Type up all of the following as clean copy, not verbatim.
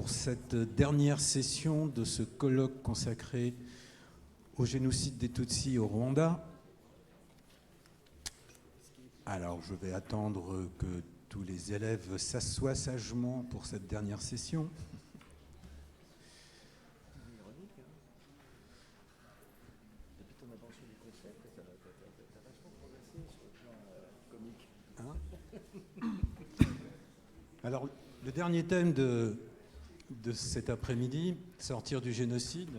pour cette dernière session de ce colloque consacré au génocide des Tutsis au Rwanda. Alors, je vais attendre que tous les élèves s'assoient sagement pour cette dernière session. Alors, le dernier thème de cet après-midi, sortir du génocide,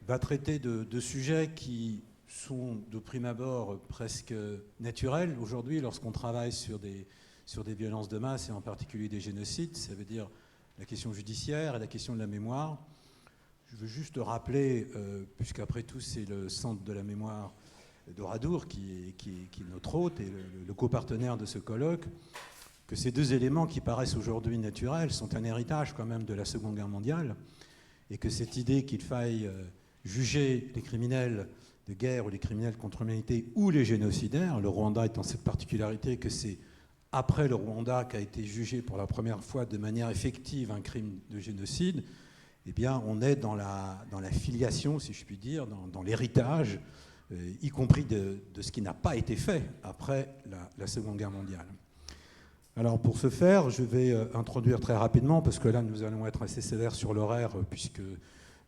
va traiter de sujets qui sont de prime abord presque naturels aujourd'hui lorsqu'on travaille sur des violences de masse et en particulier des génocides. Ça veut dire la question judiciaire et la question de la mémoire. Je veux juste rappeler, puisqu'après tout c'est le centre de la mémoire d'Oradour qui est notre hôte et le copartenaire de ce colloque, que ces deux éléments qui paraissent aujourd'hui naturels sont un héritage quand même de la Seconde Guerre mondiale, et que cette idée qu'il faille juger les criminels de guerre ou les criminels contre l'humanité ou les génocidaires, le Rwanda étant cette particularité que c'est après le Rwanda qu'a été jugé pour la première fois de manière effective un crime de génocide, eh bien on est dans la filiation, si je puis dire, dans l'héritage, y compris de ce qui n'a pas été fait après la Seconde Guerre mondiale. Alors pour ce faire, je vais introduire très rapidement, parce que là nous allons être assez sévères sur l'horaire, puisque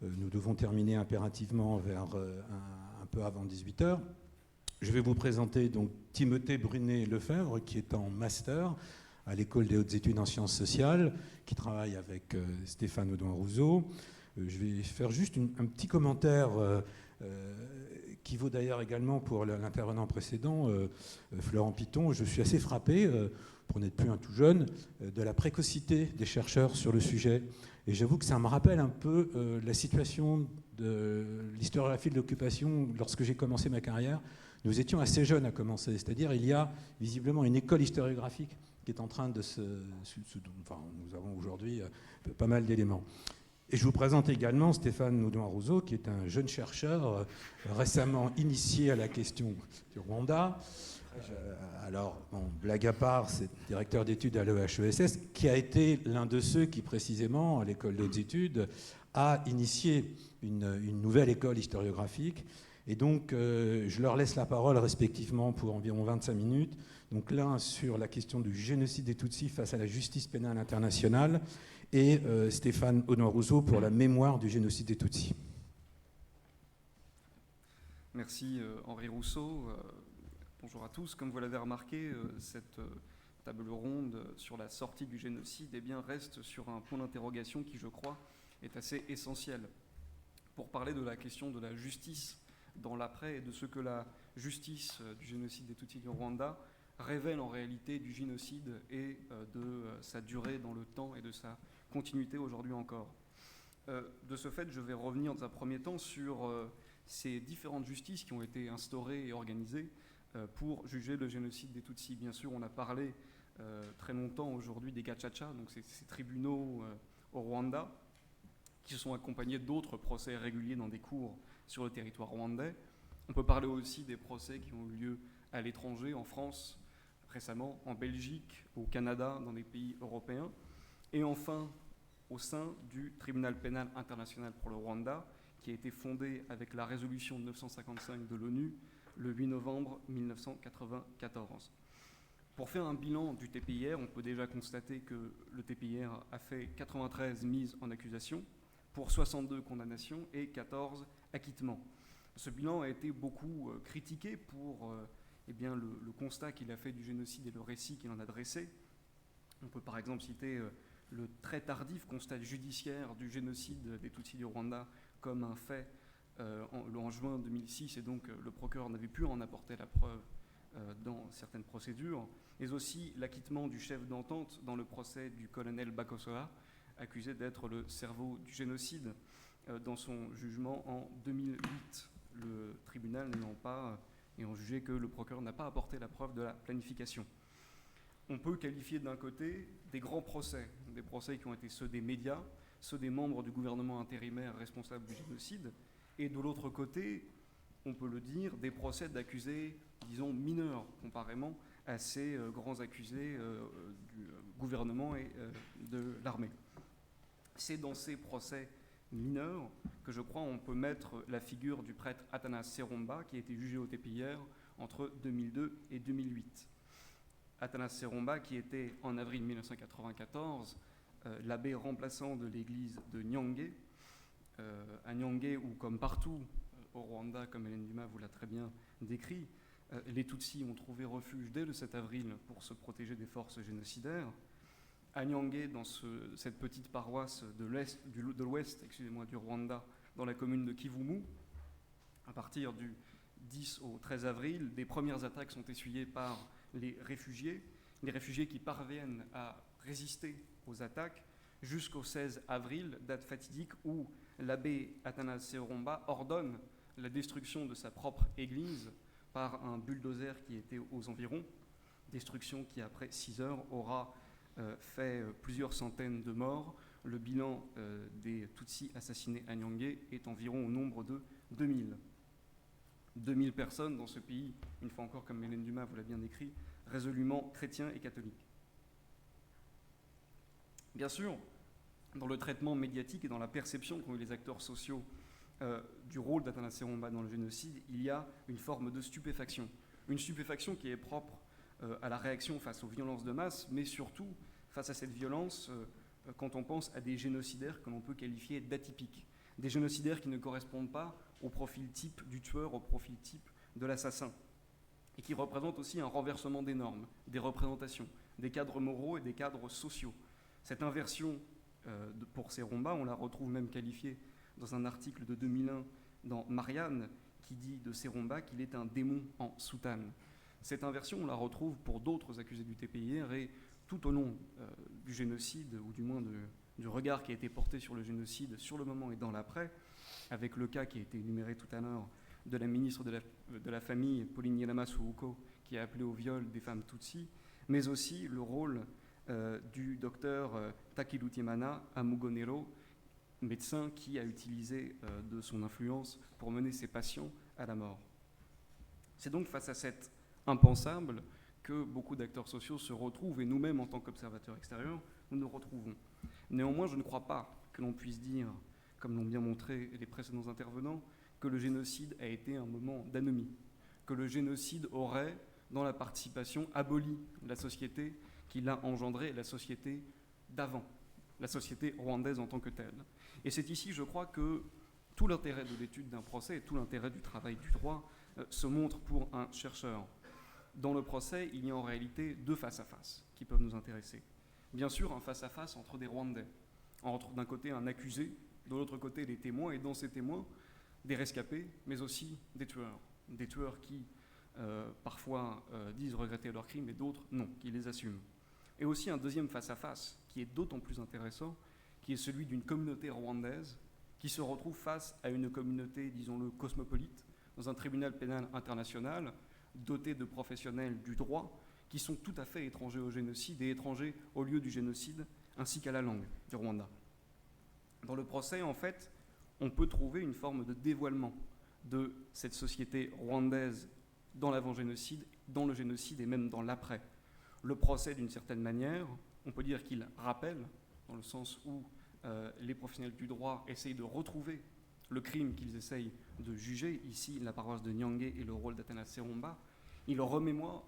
nous devons terminer impérativement vers un peu avant 18h. Je vais vous présenter donc Timothée Brunet-Lefebvre, qui est en master à l'École des hautes études en sciences sociales, qui travaille avec Stéphane Audouin-Rousseau. Je vais faire juste un petit commentaire qui vaut d'ailleurs également pour l'intervenant précédent, Florent Piton. Je suis assez frappé, pour n'être plus un tout jeune, de la précocité des chercheurs sur le sujet. Et j'avoue que ça me rappelle un peu la situation de l'historiographie de l'occupation nous j'ai commencé ma carrière. Nous étions assez jeunes à commencer, c'est-à-dire il y a visiblement une école historiographique qui est en train de enfin, nous avons aujourd'hui pas mal d'éléments. Et je vous présente également Stéphane Audouin-Rousseau, qui est un jeune chercheur récemment initié à la question du Rwanda. Alors, bon, blague à part, c'est directeur d'études à l'EHESS, qui a été l'un de ceux qui, précisément, à l'école d'autres études, a initié une nouvelle école historiographique. Et donc, je leur laisse la parole respectivement pour environ 25 minutes. Donc l'un sur la question du génocide des Tutsis face à la justice pénale internationale, et Stéphane Audouin-Rousseau pour la mémoire du génocide des Tutsis. Merci Henri Rousseau. Bonjour à tous. Comme vous l'avez remarqué, cette table ronde sur la sortie du génocide reste sur un point d'interrogation qui, je crois, est assez essentiel pour parler de la question de la justice dans l'après et de ce que la justice du génocide des Tutsis du Rwanda révèle en réalité du génocide et de sa durée dans le temps et de sa continuité aujourd'hui encore. De ce fait, je vais revenir dans un premier temps sur ces différentes justices qui ont été instaurées et organisées pour juger le génocide des Tutsis. Bien sûr, on a parlé très longtemps aujourd'hui des Gacaca, donc ces tribunaux au Rwanda, qui se sont accompagnés d'autres procès réguliers dans des cours sur le territoire rwandais. On peut parler aussi des procès qui ont eu lieu à l'étranger, en France, récemment, en Belgique, au Canada, dans des pays européens. Et enfin, au sein du tribunal pénal international pour le Rwanda, qui a été fondé avec la résolution 955 de l'ONU le 8 novembre 1994. Pour faire un bilan du TPIR, on peut déjà constater que le TPIR a fait 93 mises en accusation pour 62 condamnations et 14 acquittements. Ce bilan a été beaucoup critiqué pour le constat qu'il a fait du génocide et le récit qu'il en a dressé. On peut par exemple citer le très tardif constat judiciaire du génocide des Tutsis du Rwanda comme un fait en juin 2006, et donc le procureur n'avait pu en apporter la preuve dans certaines procédures, mais aussi l'acquittement du chef d'entente dans le procès du colonel Bakosoa, accusé d'être le cerveau du génocide dans son jugement en 2008. Le tribunal ayant jugé que le procureur n'a pas apporté la preuve de la planification. On peut qualifier d'un côté des grands procès, des procès qui ont été ceux des médias, ceux des membres du gouvernement intérimaire responsable du génocide, et de l'autre côté, on peut le dire, des procès d'accusés, disons, mineurs, comparément à ces grands accusés du gouvernement et de l'armée. C'est dans ces procès mineurs que je crois on peut mettre la figure du prêtre Athanas Seromba, qui a été jugé au TPIR entre 2002 et 2008. Athanas Seromba, qui était en avril 1994 l'abbé remplaçant de l'église de Nyangé, à Nyangé où, comme partout au Rwanda, comme Hélène Dumas vous l'a très bien décrit, les Tutsis ont trouvé refuge dès le 7 avril pour se protéger des forces génocidaires. À Nyangé, dans cette petite paroisse de l'ouest du Rwanda, dans la commune de Kivumu, à partir du 10 au 13 avril, des premières attaques sont essuyées par les réfugiés qui parviennent à résister aux attaques jusqu'au 16 avril, date fatidique où l'abbé Athanas Seromba ordonne la destruction de sa propre église par un bulldozer qui était aux environs, destruction qui après 6 heures aura fait plusieurs centaines de morts. Le bilan des Tutsis assassinés à Nyangé est environ au nombre de 2000. 2000 personnes dans ce pays, une fois encore comme Hélène Dumas vous l'a bien décrit, résolument chrétiens et catholiques. Bien sûr, dans le traitement médiatique et dans la perception qu'ont eu les acteurs sociaux du rôle d'Athanas Seromba dans le génocide, il y a une forme de stupéfaction. Une stupéfaction qui est propre à la réaction face aux violences de masse, mais surtout face à cette violence quand on pense à des génocidaires que l'on peut qualifier d'atypiques. Des génocidaires qui ne correspondent pas au profil type du tueur, au profil type de l'assassin, et qui représentent aussi un renversement des normes, des représentations, des cadres moraux et des cadres sociaux. Cette inversion pour Seromba, on la retrouve même qualifiée dans un article de 2001 dans Marianne, qui dit de Seromba qu'il est un démon en soutane. Cette inversion, on la retrouve pour d'autres accusés du TPIR, et tout au long du génocide, ou du moins du regard qui a été porté sur le génocide, sur le moment et dans l'après, avec le cas qui a été énuméré tout à l'heure de la ministre de la Famille, Pauline Nyelama Souhuko, qui a appelé au viol des femmes Tutsis, mais aussi le rôle du docteur Takiru Tiemana à Mugonero, médecin qui a utilisé de son influence pour mener ses patients à la mort. C'est donc face à cet impensable que beaucoup d'acteurs sociaux se retrouvent, et nous-mêmes, en tant qu'observateurs extérieurs, nous nous retrouvons. Néanmoins, je ne crois pas que l'on puisse dire, comme l'ont bien montré les précédents intervenants, que le génocide a été un moment d'anomie, que le génocide aurait, dans la participation, aboli la société qui l'a engendrée, la société d'avant, la société rwandaise en tant que telle. Et c'est ici, je crois, que tout l'intérêt de l'étude d'un procès et tout l'intérêt du travail du droit se montre pour un chercheur. Dans le procès, il y a en réalité deux face-à-face qui peuvent nous intéresser. Bien sûr, un face-à-face entre des Rwandais, entre d'un côté un accusé, de l'autre côté les témoins, et dans ces témoins, des rescapés, mais aussi des tueurs qui parfois disent regretter leurs crimes et d'autres non, qui les assument. Et aussi un deuxième face-à-face qui est d'autant plus intéressant, qui est celui d'une communauté rwandaise qui se retrouve face à une communauté, disons-le, cosmopolite, dans un tribunal pénal international doté de professionnels du droit qui sont tout à fait étrangers au génocide et étrangers au lieu du génocide, ainsi qu'à la langue du Rwanda. Dans le procès, en fait, on peut trouver une forme de dévoilement de cette société rwandaise dans l'avant-génocide, dans le génocide et même dans l'après. Le procès, d'une certaine manière, on peut dire qu'il rappelle, dans le sens où les professionnels du droit essayent de retrouver le crime qu'ils essayent de juger, ici la paroisse de Nyangé et le rôle d'Athanas Seromba. Il remémore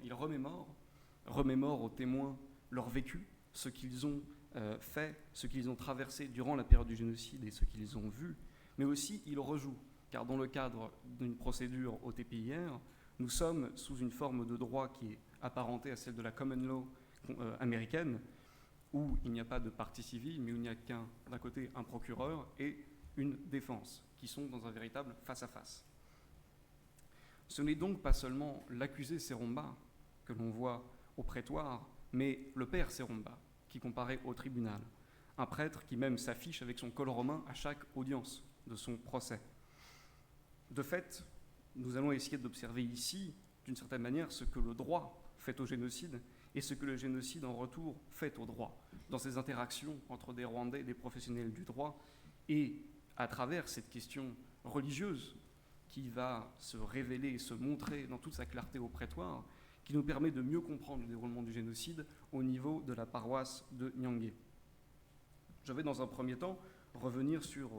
aux témoins leur vécu, ce qu'ils ont fait, ce qu'ils ont traversé durant la période du génocide et ce qu'ils ont vu, mais aussi il rejoue, car dans le cadre d'une procédure au TPIR, nous sommes sous une forme de droit qui est apparentée à celle de la common law américaine, où il n'y a pas de partie civile, mais où il n'y a d'un côté un procureur et une défense, qui sont dans un véritable face-à-face. Ce n'est donc pas seulement l'accusé Seromba que l'on voit au prétoire, mais le père Seromba qui comparaît au tribunal, un prêtre qui même s'affiche avec son col romain à chaque audience de son procès. De fait, nous allons essayer d'observer ici, d'une certaine manière, ce que le droit fait au génocide et ce que le génocide en retour fait au droit, dans ces interactions entre des Rwandais et des professionnels du droit, et à travers cette question religieuse qui va se révéler et se montrer dans toute sa clarté au prétoire, qui nous permet de mieux comprendre le déroulement du génocide au niveau de la paroisse de Nyangé. Je vais dans un premier temps revenir sur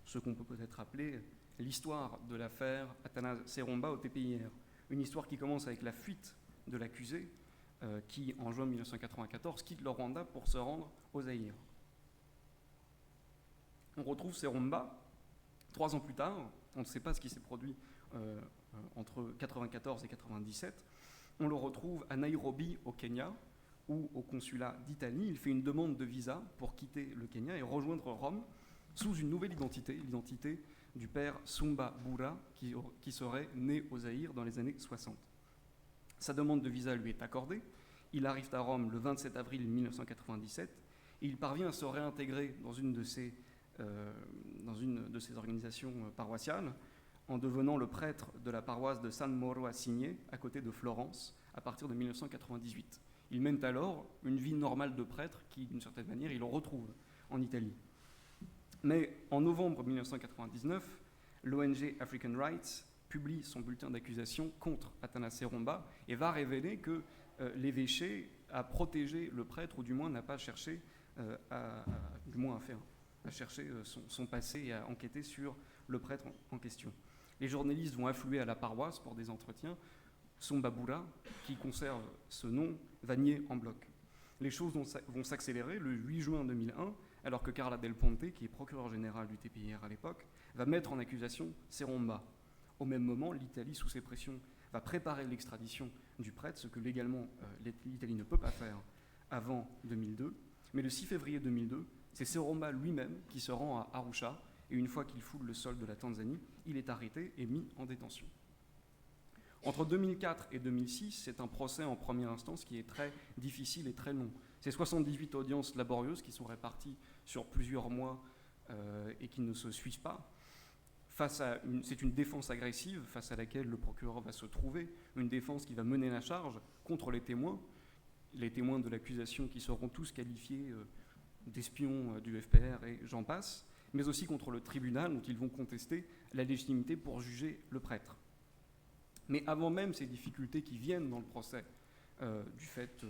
ce qu'on peut peut-être appeler l'histoire de l'affaire Athanase Seromba au TPIR. Une histoire qui commence avec la fuite de l'accusé qui, en juin 1994, quitte le Rwanda pour se rendre au Zaïre. On retrouve Seromba 3 ans plus tard. On ne sait pas ce qui s'est produit entre 1994 et 1997. On le retrouve à Nairobi, au Kenya, ou au consulat d'Italie. Il fait une demande de visa pour quitter le Kenya et rejoindre Rome sous une nouvelle identité, l'identité du père Sumba Bura, qui serait né au Zaïre dans les années 60. Sa demande de visa lui est accordée. Il arrive à Rome le 27 avril 1997 et il parvient à se réintégrer dans une de ses organisations paroissiales en devenant le prêtre de la paroisse de San Moro a Signé, à côté de Florence, à partir de 1998. Il mène alors une vie normale de prêtre qui, d'une certaine manière, il retrouve en Italie. Mais en novembre 1999, l'ONG African Rights publie son bulletin d'accusation contre Athanase Seromba et va révéler que l'évêché a protégé le prêtre, ou du moins n'a pas cherché à chercher son passé et à enquêter sur le prêtre en question. Les journalistes vont affluer à la paroisse pour des entretiens. Sumba Bura, qui conserve ce nom, va nier en bloc. Les choses vont s'accélérer le 8 juin 2001, alors que Carla Del Ponte, qui est procureur général du TPIR à l'époque, va mettre en accusation Seromba. Au même moment, l'Italie, sous ses pressions, va préparer l'extradition du prêtre, ce que légalement l'Italie ne peut pas faire avant 2002. Mais le 6 février 2002, c'est Seromba lui-même qui se rend à Arusha, et une fois qu'il foule le sol de la Tanzanie, il est arrêté et mis en détention. Entre 2004 et 2006, c'est un procès en première instance qui est très difficile et très long. C'est 78 audiences laborieuses qui sont réparties sur plusieurs mois et qui ne se suivent pas. C'est une défense agressive face à laquelle le procureur va se trouver, une défense qui va mener la charge contre les témoins de l'accusation qui seront tous qualifiés d'espions du FPR et j'en passe, mais aussi contre le tribunal dont ils vont contester la légitimité pour juger le prêtre. Mais avant même ces difficultés qui viennent dans le procès, du fait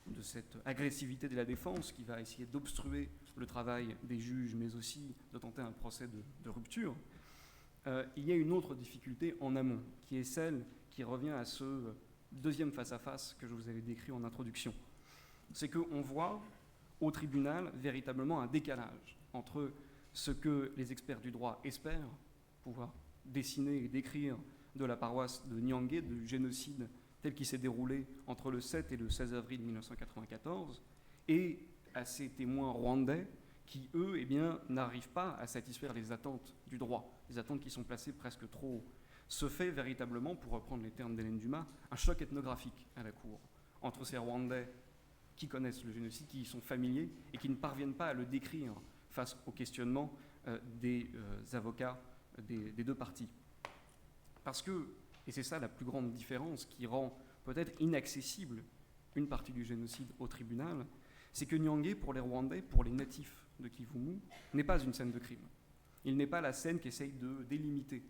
de cette agressivité de la défense qui va essayer d'obstruer le travail des juges, mais aussi de tenter un procès de rupture, il y a une autre difficulté en amont, qui est celle qui revient à ce deuxième face-à-face que je vous avais décrit en introduction. C'est qu'on voit au tribunal véritablement un décalage entre ce que les experts du droit espèrent pouvoir dessiner et décrire de la paroisse de Nyangé, du génocide tel qu'il s'est déroulé entre le 7 et le 16 avril 1994, et à ces témoins rwandais qui, eux, n'arrivent pas à satisfaire les attentes du droit, les attentes qui sont placées presque trop haut. Se fait véritablement, pour reprendre les termes d'Hélène Dumas, un choc ethnographique à la Cour entre ces Rwandais qui connaissent le génocide, qui y sont familiers et qui ne parviennent pas à le décrire face au questionnement des avocats des deux parties. Parce que, et c'est ça la plus grande différence qui rend peut-être inaccessible une partie du génocide au tribunal, c'est que Nyangé, pour les Rwandais, pour les natifs de Kivumu, n'est pas une scène de crime. Il n'est pas la scène qui essaye de délimiter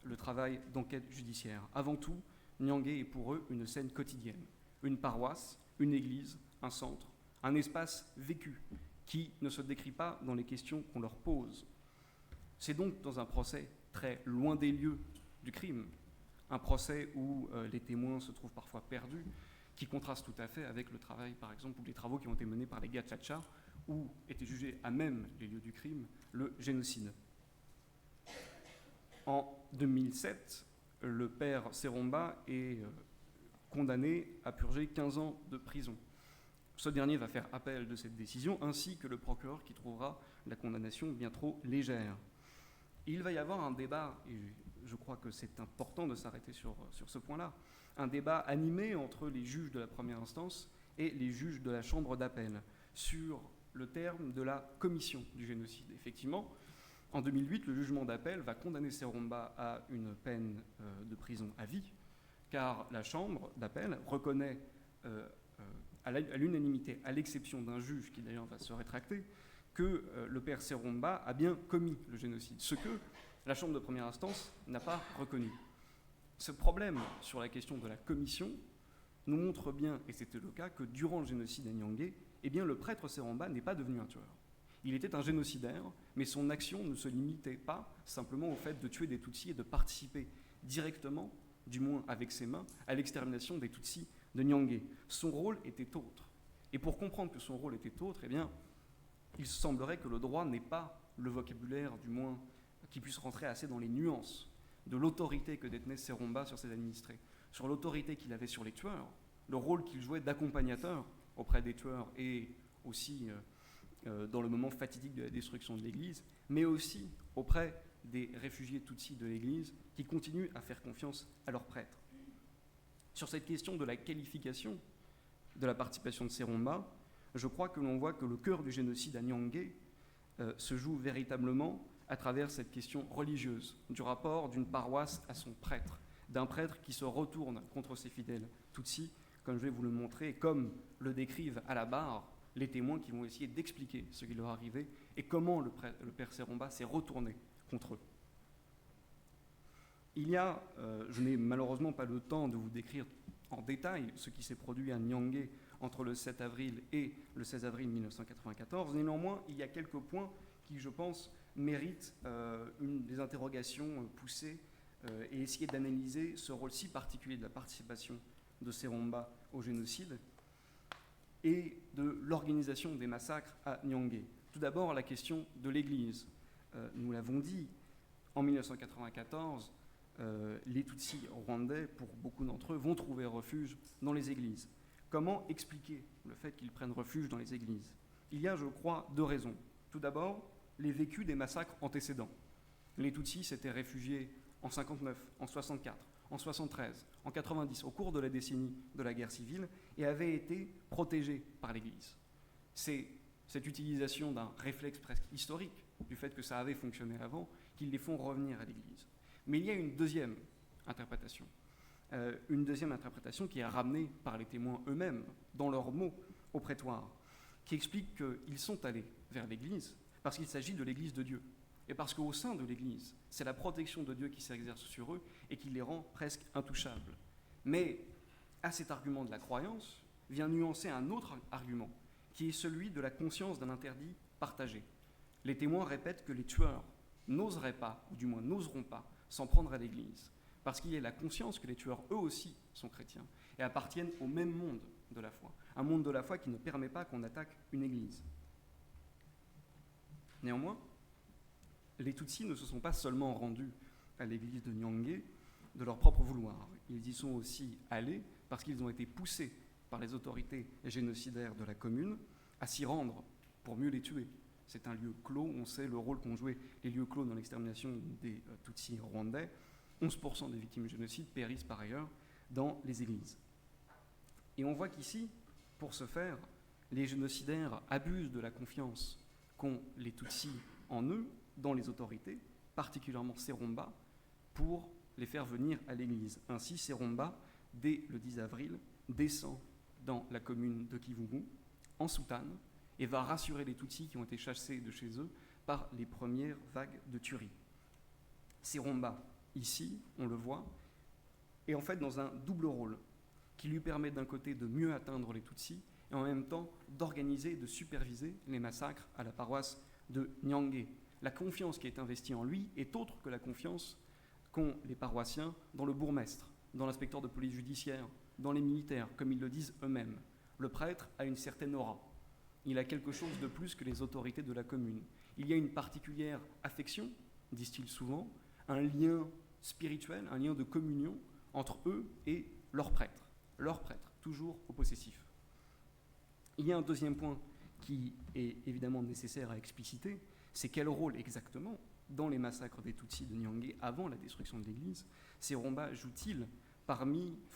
le travail d'enquête judiciaire. Avant tout, Nyangé est pour eux une scène quotidienne, une paroisse, une église, un centre, un espace vécu qui ne se décrit pas dans les questions qu'on leur pose. C'est donc dans un procès très loin des lieux du crime, un procès où les témoins se trouvent parfois perdus, qui contraste tout à fait avec le travail, par exemple, ou les travaux qui ont été menés par les Gacaca, où était jugé à même les lieux du crime le génocide. En 2007, le père Seromba est condamné à purger 15 ans de prison. Ce dernier va faire appel de cette décision, ainsi que le procureur qui trouvera la condamnation bien trop légère. Il va y avoir un débat, et je crois que c'est important de s'arrêter sur ce point-là, un débat animé entre les juges de la première instance et les juges de la chambre d'appel sur le terme de la commission du génocide. Effectivement, en 2008, le jugement d'appel va condamner Seromba à une peine de prison à vie, car la chambre d'appel reconnaît à l'unanimité, à l'exception d'un juge qui d'ailleurs va se rétracter, que le père Seromba a bien commis le génocide, ce que la chambre de première instance n'a pas reconnu. Ce problème sur la question de la commission nous montre bien, et c'était le cas, que durant le génocide à Nyangé, le prêtre Seromba n'est pas devenu un tueur. Il était un génocidaire, mais son action ne se limitait pas simplement au fait de tuer des Tutsis et de participer directement, du moins avec ses mains, à l'extermination des Tutsis de Nyangé. Son rôle était autre. Et pour comprendre que son rôle était autre, eh bien, il semblerait que le droit n'ait pas le vocabulaire, du moins, qui puisse rentrer assez dans les nuances de l'autorité que détenait Seromba sur ses administrés, sur l'autorité qu'il avait sur les tueurs, le rôle qu'il jouait d'accompagnateur auprès des tueurs et aussi dans le moment fatidique de la destruction de l'Église, mais aussi auprès des réfugiés Tutsis de l'Église qui continuent à faire confiance à leurs prêtres. Sur cette question de la qualification de la participation de Seromba, je crois que l'on voit que le cœur du génocide à Nyangé se joue véritablement à travers cette question religieuse, du rapport d'une paroisse à son prêtre, d'un prêtre qui se retourne contre ses fidèles Tutsis, comme je vais vous le montrer, et comme le décrivent à la barre les témoins qui vont essayer d'expliquer ce qui leur arrivait et comment le père Seromba s'est retourné contre eux. Je n'ai malheureusement pas le temps de vous décrire en détail ce qui s'est produit à Nyangé entre le 7 avril et le 16 avril 1994. Néanmoins, il y a quelques points qui, je pense, méritent des interrogations poussées et essayer d'analyser ce rôle si particulier de la participation de Seromba au génocide et de l'organisation des massacres à Nyangé. Tout d'abord, la question de l'Église. Nous l'avons dit, en 1994, les Tutsis rwandais, pour beaucoup d'entre eux, vont trouver refuge dans les églises. Comment expliquer le fait qu'ils prennent refuge dans les églises ? Il y a, je crois, deux raisons. Tout d'abord, les vécus des massacres antécédents. Les Tutsis s'étaient réfugiés en 59, en 64, en 73, en 90, au cours de la décennie de la guerre civile, et avaient été protégés par l'Église. C'est cette utilisation d'un réflexe presque historique, du fait que ça avait fonctionné avant, qu'ils les font revenir à l'Église. Mais il y a une deuxième interprétation qui est ramenée par les témoins eux-mêmes, dans leurs mots au prétoire, qui explique qu'ils sont allés vers l'Église parce qu'il s'agit de l'Église de Dieu, et parce qu'au sein de l'Église, c'est la protection de Dieu qui s'exerce sur eux et qui les rend presque intouchables. Mais à cet argument de la croyance vient nuancer un autre argument, qui est celui de la conscience d'un interdit partagé. Les témoins répètent que les tueurs n'oseraient pas, ou du moins n'oseront pas, s'en prendre à l'Église, parce qu'il y a la conscience que les tueurs, eux aussi, sont chrétiens et appartiennent au même monde de la foi, un monde de la foi qui ne permet pas qu'on attaque une Église. Néanmoins, les Tutsis ne se sont pas seulement rendus à l'église de Nyangé de leur propre vouloir. Ils y sont aussi allés parce qu'ils ont été poussés par les autorités génocidaires de la commune à s'y rendre pour mieux les tuer. C'est un lieu clos, on sait le rôle qu'ont joué les lieux clos dans l'extermination des Tutsis rwandais. 11% des victimes du génocide périssent par ailleurs dans les églises. Et on voit qu'ici, pour ce faire, les génocidaires abusent de la confiance qu'ont les Tutsis en eux, dans les autorités, particulièrement Seromba, pour les faire venir à l'église. Ainsi, Seromba, dès le 10 avril, descend dans la commune de Kivumu, en soutane, et va rassurer les Tutsis qui ont été chassés de chez eux par les premières vagues de tuerie. Seromba, ici, on le voit, est en fait dans un double rôle qui lui permet d'un côté de mieux atteindre les Tutsis et en même temps d'organiser et de superviser les massacres à la paroisse de Nyangé. La confiance qui est investie en lui est autre que la confiance qu'ont les paroissiens dans le bourgmestre, dans l'inspecteur de police judiciaire, dans les militaires, comme ils le disent eux-mêmes. Le prêtre a une certaine aura. Il a quelque chose de plus que les autorités de la commune. Il y a une particulière affection, disent-ils souvent, un lien spirituel, un lien de communion entre eux et leur prêtre, toujours au possessif. Il y a un deuxième point qui est évidemment nécessaire à expliciter, c'est quel rôle exactement, dans les massacres des Tutsis de Nyangé avant la destruction de l'église, Seromba joue-t-il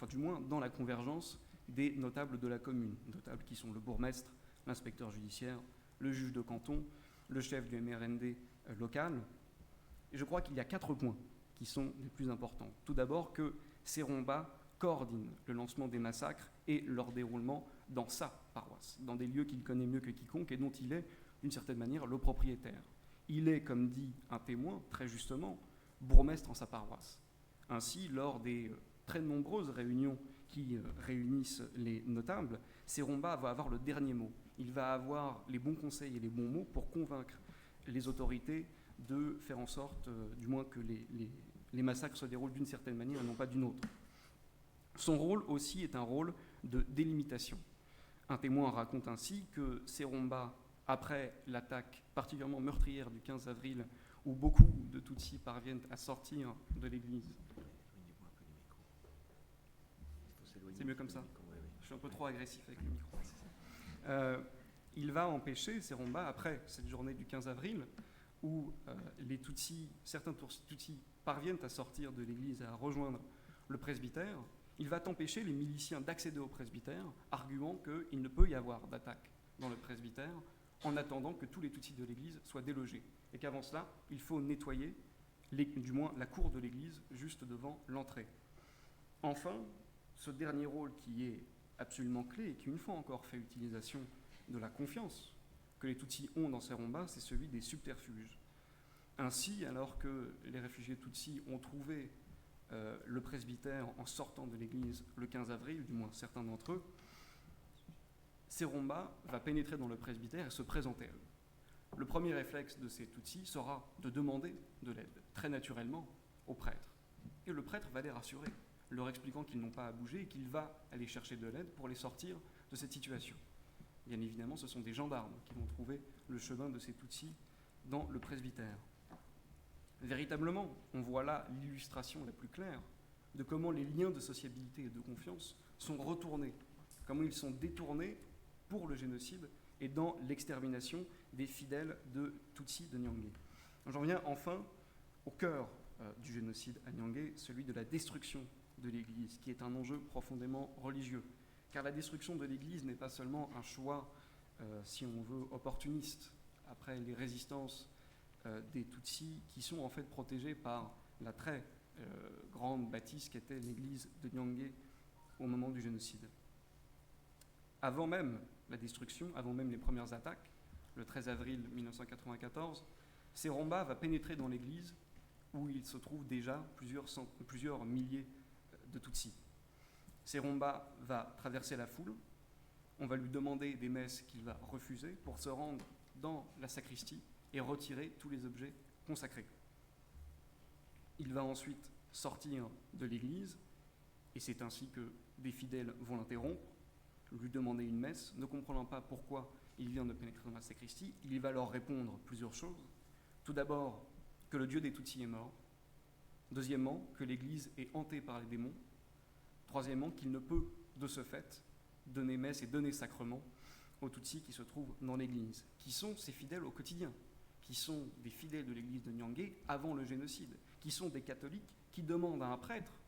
du moins dans la convergence des notables de la commune, notables qui sont le bourgmestre, l'inspecteur judiciaire, le juge de canton, le chef du MRND local. Et je crois qu'il y a 4 points qui sont les plus importants. Tout d'abord que Seromba coordonne le lancement des massacres et leur déroulement dans sa paroisse, dans des lieux qu'il connaît mieux que quiconque et dont il est, d'une certaine manière, le propriétaire. Il est, comme dit un témoin, très justement, bourgmestre en sa paroisse. Ainsi, lors des très nombreuses réunions qui réunissent les notables, Seromba va avoir le dernier mot. il va avoir les bons conseils et les bons mots pour convaincre les autorités de faire en sorte, du moins, que les massacres se déroulent d'une certaine manière et non pas d'une autre. Son rôle aussi est un rôle de délimitation. Un témoin raconte ainsi que Seromba, après l'attaque particulièrement meurtrière du 15 avril, où beaucoup de Tutsis parviennent à sortir de l'église. C'est mieux comme ça? Je suis un peu trop agressif avec le micro. Il va empêcher Seromba, après cette journée du 15 avril, où les Tutsis, certains Tutsis parviennent à sortir de l'église et à rejoindre le presbytère, il va empêcher les miliciens d'accéder au presbytère, arguant qu'il ne peut y avoir d'attaque dans le presbytère en attendant que tous les Tutsis de l'église soient délogés. Et qu'avant cela, il faut nettoyer, du moins la cour de l'église, juste devant l'entrée. Enfin, ce dernier rôle qui est absolument clé et qui, une fois encore, fait utilisation de la confiance que les Tutsis ont dans Seromba, c'est celui des subterfuges. Ainsi, alors que les réfugiés Tutsis ont trouvé le presbytère en sortant de l'église le 15 avril, du moins certains d'entre eux, Seromba va pénétrer dans le presbytère et se présenter à eux. Le premier réflexe de ces Tutsis sera de demander de l'aide, très naturellement, au prêtre. Et le prêtre va les rassurer, leur expliquant qu'ils n'ont pas à bouger et qu'il va aller chercher de l'aide pour les sortir de cette situation. Bien évidemment, ce sont des gendarmes qui vont trouver le chemin de ces Tutsis dans le presbytère. Véritablement, on voit là l'illustration la plus claire de comment les liens de sociabilité et de confiance sont retournés, comment ils sont détournés pour le génocide et dans l'extermination des fidèles de Tutsis de Nyangé. J'en viens enfin au cœur du génocide à Nyangé, celui de la destruction de l'Église, qui est un enjeu profondément religieux. Car la destruction de l'Église n'est pas seulement un choix, si on veut, opportuniste, après les résistances des Tutsis, qui sont en fait protégés par la très grande bâtisse qu'était l'église de Nyangé au moment du génocide. Avant même la destruction, avant même les premières attaques, le 13 avril 1994, Seromba va pénétrer dans l'église où il se trouve déjà plusieurs milliers de Tutsis. Seromba va traverser la foule, on va lui demander des messes qu'il va refuser pour se rendre dans la sacristie et retirer tous les objets consacrés. Il va ensuite sortir de l'église, et c'est ainsi que des fidèles vont l'interrompre, lui demander une messe, ne comprenant pas pourquoi il vient de pénétrer dans la sacristie. Il va leur répondre plusieurs choses. Tout d'abord, que le dieu des Tutsis est mort. Deuxièmement, que l'église est hantée par les démons. Troisièmement, qu'il ne peut, de ce fait, donner messe et donner sacrement aux Tutsis qui se trouvent dans l'église, qui sont ses fidèles au quotidien, qui sont des fidèles de l'église de Nyangé avant le génocide, qui sont des catholiques qui demandent à un prêtre,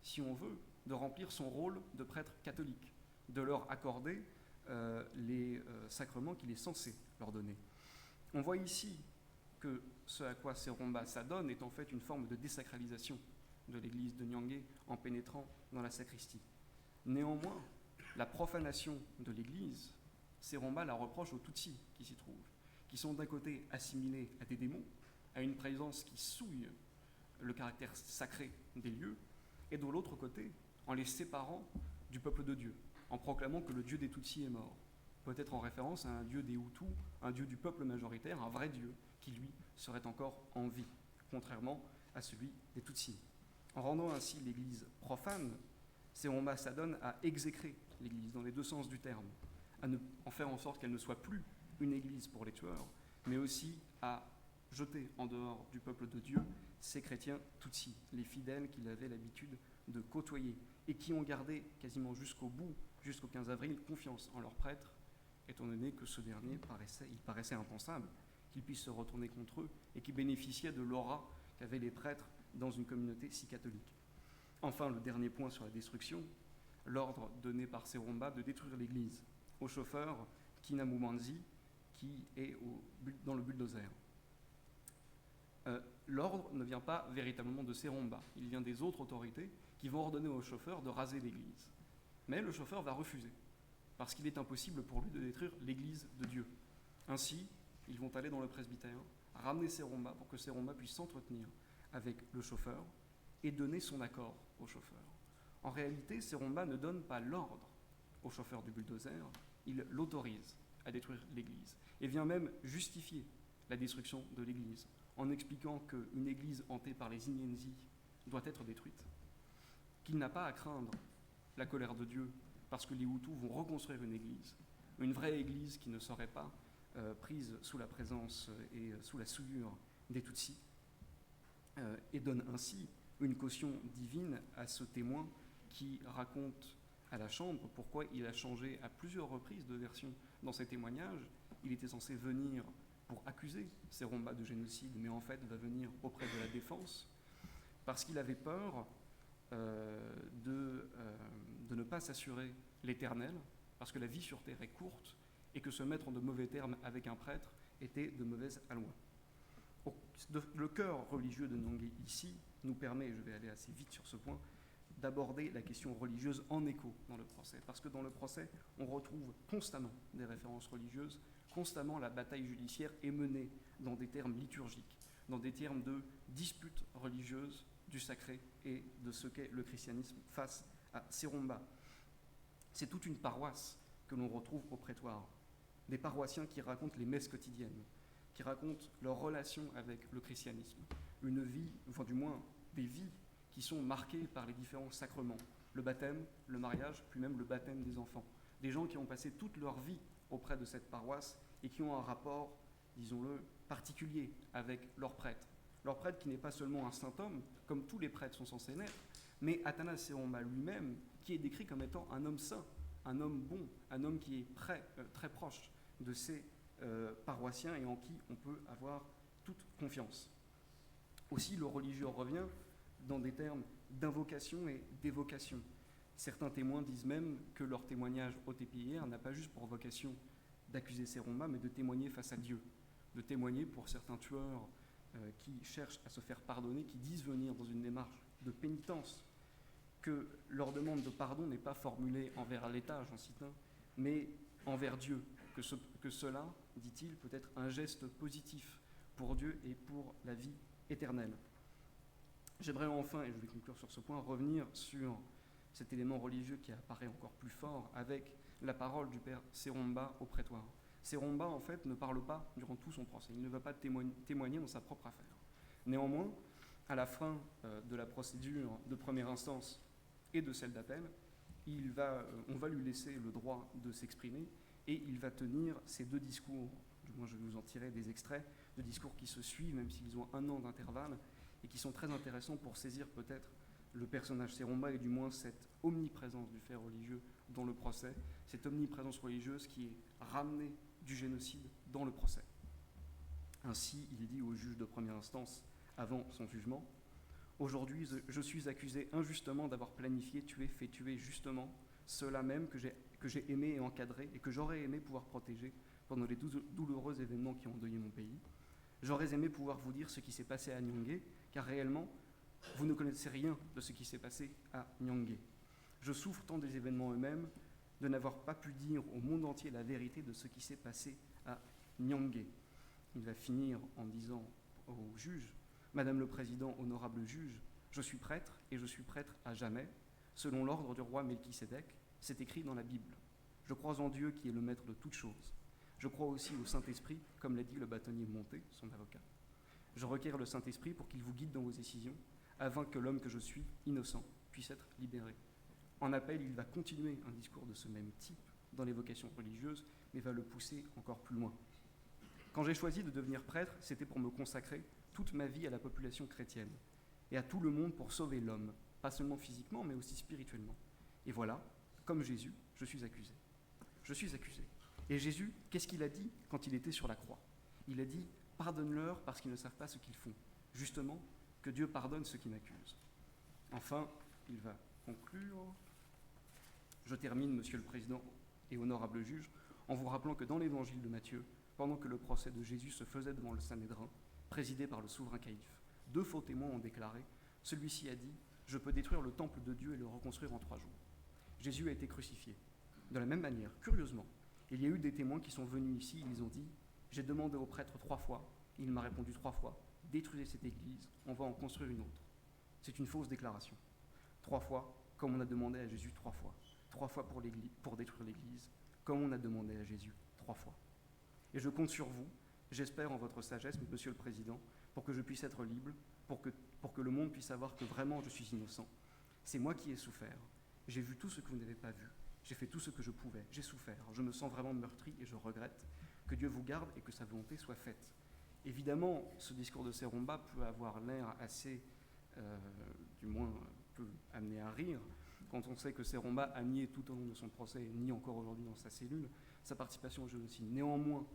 si on veut, de remplir son rôle de prêtre catholique, de leur accorder les sacrements qu'il est censé leur donner. On voit ici que ce à quoi Seromba s'adonne est en fait une forme de désacralisation de l'église de Nyangé en pénétrant dans la sacristie. Néanmoins, la profanation de l'église, Seromba la reproche aux Tutsis qui s'y trouvent, qui sont d'un côté assimilés à des démons, à une présence qui souille le caractère sacré des lieux, et de l'autre côté, en les séparant du peuple de Dieu, en proclamant que le dieu des Tutsis est mort, peut-être en référence à un dieu des Hutus, un dieu du peuple majoritaire, un vrai dieu, qui lui serait encore en vie, contrairement à celui des Tutsis. En rendant ainsi l'église profane, Seromba s'adonne à exécrer l'église dans les deux sens du terme, à en faire en sorte qu'elle ne soit plus une église pour les tueurs, mais aussi à jeter en dehors du peuple de Dieu ces chrétiens Tutsis, les fidèles qu'il avait l'habitude de côtoyer et qui ont gardé quasiment jusqu'au bout, jusqu'au 15 avril, confiance en leur prêtre, étant donné que ce dernier paraissait impensable qu'il puisse se retourner contre eux et qui bénéficiait de l'aura qu'avaient les prêtres dans une communauté si catholique. Enfin, le dernier point sur la destruction, l'ordre donné par Seromba de détruire l'église au chauffeur Kinamumanzi, qui est dans le bulldozer. L'ordre ne vient pas véritablement de Seromba, il vient des autres autorités qui vont ordonner au chauffeur de raser l'église. Mais le chauffeur va refuser, parce qu'il est impossible pour lui de détruire l'église de Dieu. Ainsi, ils vont aller dans le presbytère, ramener Seromba pour que Seromba puisse s'entretenir avec le chauffeur et donner son accord au chauffeur. En réalité, Seromba ne donne pas l'ordre au chauffeur du bulldozer, il l'autorise à détruire l'Église, et vient même justifier la destruction de l'Église, en expliquant qu'une Église hantée par les Inyenzi doit être détruite, qu'il n'a pas à craindre la colère de Dieu, parce que les Hutus vont reconstruire une vraie Église qui ne serait pas prise sous la présence et sous la souillure des Tutsis, et donne ainsi une caution divine à ce témoin qui raconte à la Chambre pourquoi il a changé à plusieurs reprises de version dans ses témoignages. Il était censé venir pour accuser Seromba de génocide, mais en fait va venir auprès de la défense, parce qu'il avait peur de ne pas s'assurer l'éternel, parce que la vie sur terre est courte, et que se mettre en de mauvais termes avec un prêtre était de mauvaise aloi. Le cœur religieux de Nyangé ici nous permet, et je vais aller assez vite sur ce point, d'aborder la question religieuse en écho dans le procès. Parce que dans le procès, on retrouve constamment des références religieuses, constamment la bataille judiciaire est menée dans des termes liturgiques, dans des termes de dispute religieuse du sacré et de ce qu'est le christianisme face à Seromba. C'est toute une paroisse que l'on retrouve au prétoire, des paroissiens qui racontent les messes quotidiennes, qui racontent leur relation avec le christianisme, une vie, enfin du moins des vies qui sont marquées par les différents sacrements, le baptême, le mariage, puis même le baptême des enfants. Des gens qui ont passé toute leur vie auprès de cette paroisse et qui ont un rapport, disons-le, particulier avec leur prêtre. Leur prêtre qui n'est pas seulement un saint homme, comme tous les prêtres sont censés l'être, mais Athanas Seromba lui-même, qui est décrit comme étant un homme saint, un homme bon, un homme qui est très proche de ses paroissiens et en qui on peut avoir toute confiance. Aussi, le religieux revient dans des termes d'invocation et d'évocation. Certains témoins disent même que leur témoignage au TPIR n'a pas juste pour vocation d'accuser Seromba, mais de témoigner face à Dieu, de témoigner pour certains tueurs qui cherchent à se faire pardonner, qui disent venir dans une démarche de pénitence, que leur demande de pardon n'est pas formulée envers l'État, j'en cite un, mais envers Dieu, que cela, dit-il, peut être un geste positif pour Dieu et pour la vie éternelle. J'aimerais enfin, et je vais conclure sur ce point, revenir sur cet élément religieux qui apparaît encore plus fort avec la parole du père Seromba au prétoire. Seromba, en fait, ne parle pas durant tout son procès. Il ne va pas témoigner dans sa propre affaire. Néanmoins, à la fin de la procédure de première instance et de celle d'appel, on va lui laisser le droit de s'exprimer et il va tenir ces deux discours, du moins je vais vous en tirer des extraits, de discours qui se suivent, même s'ils ont 1 an d'intervalle, et qui sont très intéressants pour saisir peut-être le personnage Seromba et du moins cette omniprésence du fait religieux dans le procès, cette omniprésence religieuse qui est ramenée du génocide dans le procès. Ainsi, il dit au juge de première instance, avant son jugement, « Aujourd'hui, je suis accusé injustement d'avoir planifié, tué, fait tuer justement ceux-là même que j'ai aimé et encadré et que j'aurais aimé pouvoir protéger pendant les douloureux événements qui ont endeuillé mon pays. J'aurais aimé pouvoir vous dire ce qui s'est passé à Nyangé, car réellement, vous ne connaissez rien de ce qui s'est passé à Nyangé. Je souffre tant des événements eux-mêmes de n'avoir pas pu dire au monde entier la vérité de ce qui s'est passé à Nyangé. » Il va finir en disant au juge, « Madame le Président, honorable juge, je suis prêtre et je suis prêtre à jamais, selon l'ordre du roi Melchisédek, c'est écrit dans la Bible. Je crois en Dieu qui est le maître de toutes choses. Je crois aussi au Saint-Esprit, comme l'a dit le bâtonnier Monté, son avocat. Je requiers le Saint-Esprit pour qu'il vous guide dans vos décisions, afin que l'homme que je suis, innocent, puisse être libéré. » En appel, il va continuer un discours de ce même type dans l'évocation religieuse, mais va le pousser encore plus loin. « Quand j'ai choisi de devenir prêtre, c'était pour me consacrer toute ma vie à la population chrétienne et à tout le monde pour sauver l'homme, pas seulement physiquement, mais aussi spirituellement. Et voilà, comme Jésus, je suis accusé. Je suis accusé. Et Jésus, qu'est-ce qu'il a dit quand il était sur la croix? Il a dit « Pardonne-leur parce qu'ils ne savent pas ce qu'ils font. » Justement, que Dieu pardonne ceux qui m'accusent. Enfin, il va conclure. Je termine, Monsieur le Président et honorable juge, en vous rappelant que dans l'évangile de Matthieu, pendant que le procès de Jésus se faisait devant le Sanhédrin, présidé par le souverain caïphe, 2 faux témoins ont déclaré « Celui-ci a dit « Je peux détruire le temple de Dieu et le reconstruire en 3 jours. » Jésus a été crucifié. De la même manière, curieusement, il y a eu des témoins qui sont venus ici, ils ont dit « J'ai demandé au prêtre 3 fois, il m'a répondu 3 fois, détruisez cette église, on va en construire une autre. » C'est une fausse déclaration. 3 fois, comme on a demandé à Jésus 3 fois. 3 fois pour détruire l'église, comme on a demandé à Jésus 3 3 fois. Et je compte sur vous, j'espère en votre sagesse, Monsieur le Président, pour que je puisse être libre, pour que le monde puisse savoir que vraiment je suis innocent. C'est moi qui ai souffert. J'ai vu tout ce que vous n'avez pas vu. J'ai fait tout ce que je pouvais. J'ai souffert. Je me sens vraiment meurtri et je regrette. Que Dieu vous garde et que sa volonté soit faite. Évidemment, ce discours de Seromba peut avoir l'air assez, du moins, peut amener à rire, quand on sait que Seromba a nié tout au long de son procès, et nie encore aujourd'hui dans sa cellule, sa participation au génocide. Néanmoins,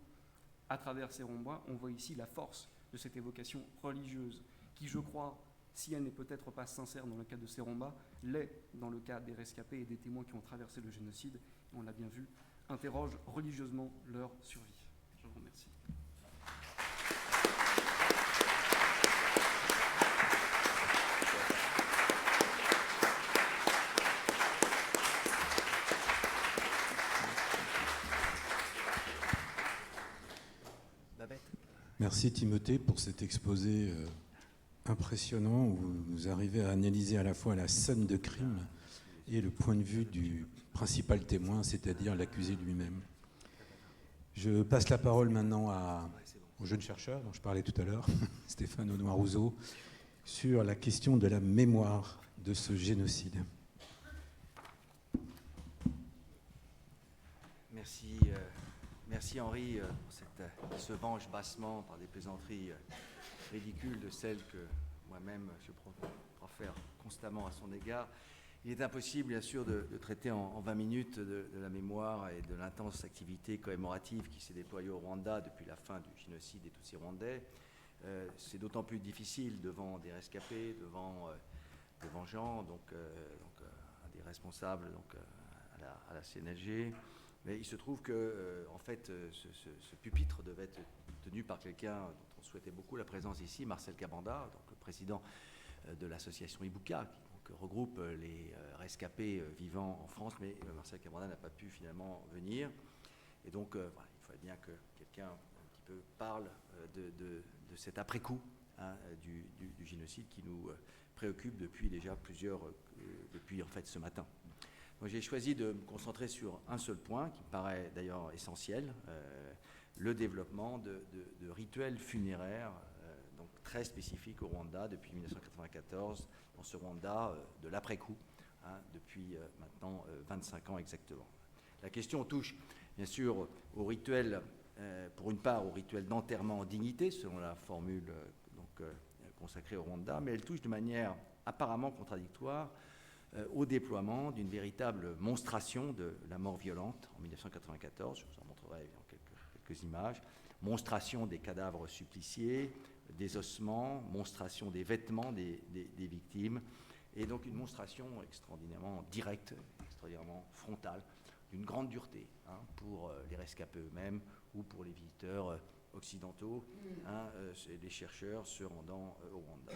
à travers Seromba, on voit ici la force de cette évocation religieuse, qui, je crois, si elle n'est peut-être pas sincère dans le cas de Seromba, l'est dans le cas des rescapés et des témoins qui ont traversé le génocide, et on l'a bien vu, interroge religieusement leur survie. Je vous remercie. Merci Timothée pour cet exposé impressionnant où vous arrivez à analyser à la fois la scène de crime et le point de vue du principal témoin, c'est-à-dire l'accusé lui-même. Je passe la parole maintenant au jeune chercheur dont je parlais tout à l'heure, Stéphane Audouin-Rousseau, sur la question de la mémoire de ce génocide. Merci Henri pour ce venge bassement par des plaisanteries ridicules de celles que moi-même je profère constamment à son égard. Il est impossible, bien sûr, de traiter en 20 minutes de la mémoire et de l'intense activité commémorative qui s'est déployée au Rwanda depuis la fin du génocide des Tutsis rwandais. C'est d'autant plus difficile devant des rescapés, devant Jean, un des responsables à la CNLG. Mais il se trouve que, en fait, ce pupitre devait être tenu par quelqu'un dont on souhaitait beaucoup la présence ici, Marcel Kabanda, donc le président de l'association Ibuka, qui regroupe les rescapés vivant en France, mais Marcel Kabanda n'a pas pu finalement venir. Et donc, voilà, il fallait bien que quelqu'un un petit peu parle de cet après-coup du génocide qui nous préoccupe depuis déjà depuis en fait ce matin. Moi, j'ai choisi de me concentrer sur un seul point qui me paraît d'ailleurs essentiel, le développement de rituels funéraires donc très spécifiques au Rwanda depuis 1994, dans ce Rwanda de l'après-coup, depuis maintenant 25 ans exactement. La question touche bien sûr au rituel, pour une part au rituel d'enterrement en dignité, selon la formule consacrée au Rwanda, mais elle touche de manière apparemment contradictoire au déploiement d'une véritable monstration de la mort violente en 1994. Je vous en montrerai quelques images. Monstration des cadavres suppliciés, des ossements, monstration des vêtements des victimes, et donc une monstration extraordinairement directe, extraordinairement frontale, d'une grande dureté pour les rescapés eux-mêmes ou pour les visiteurs occidentaux, les chercheurs se rendant au Rwanda.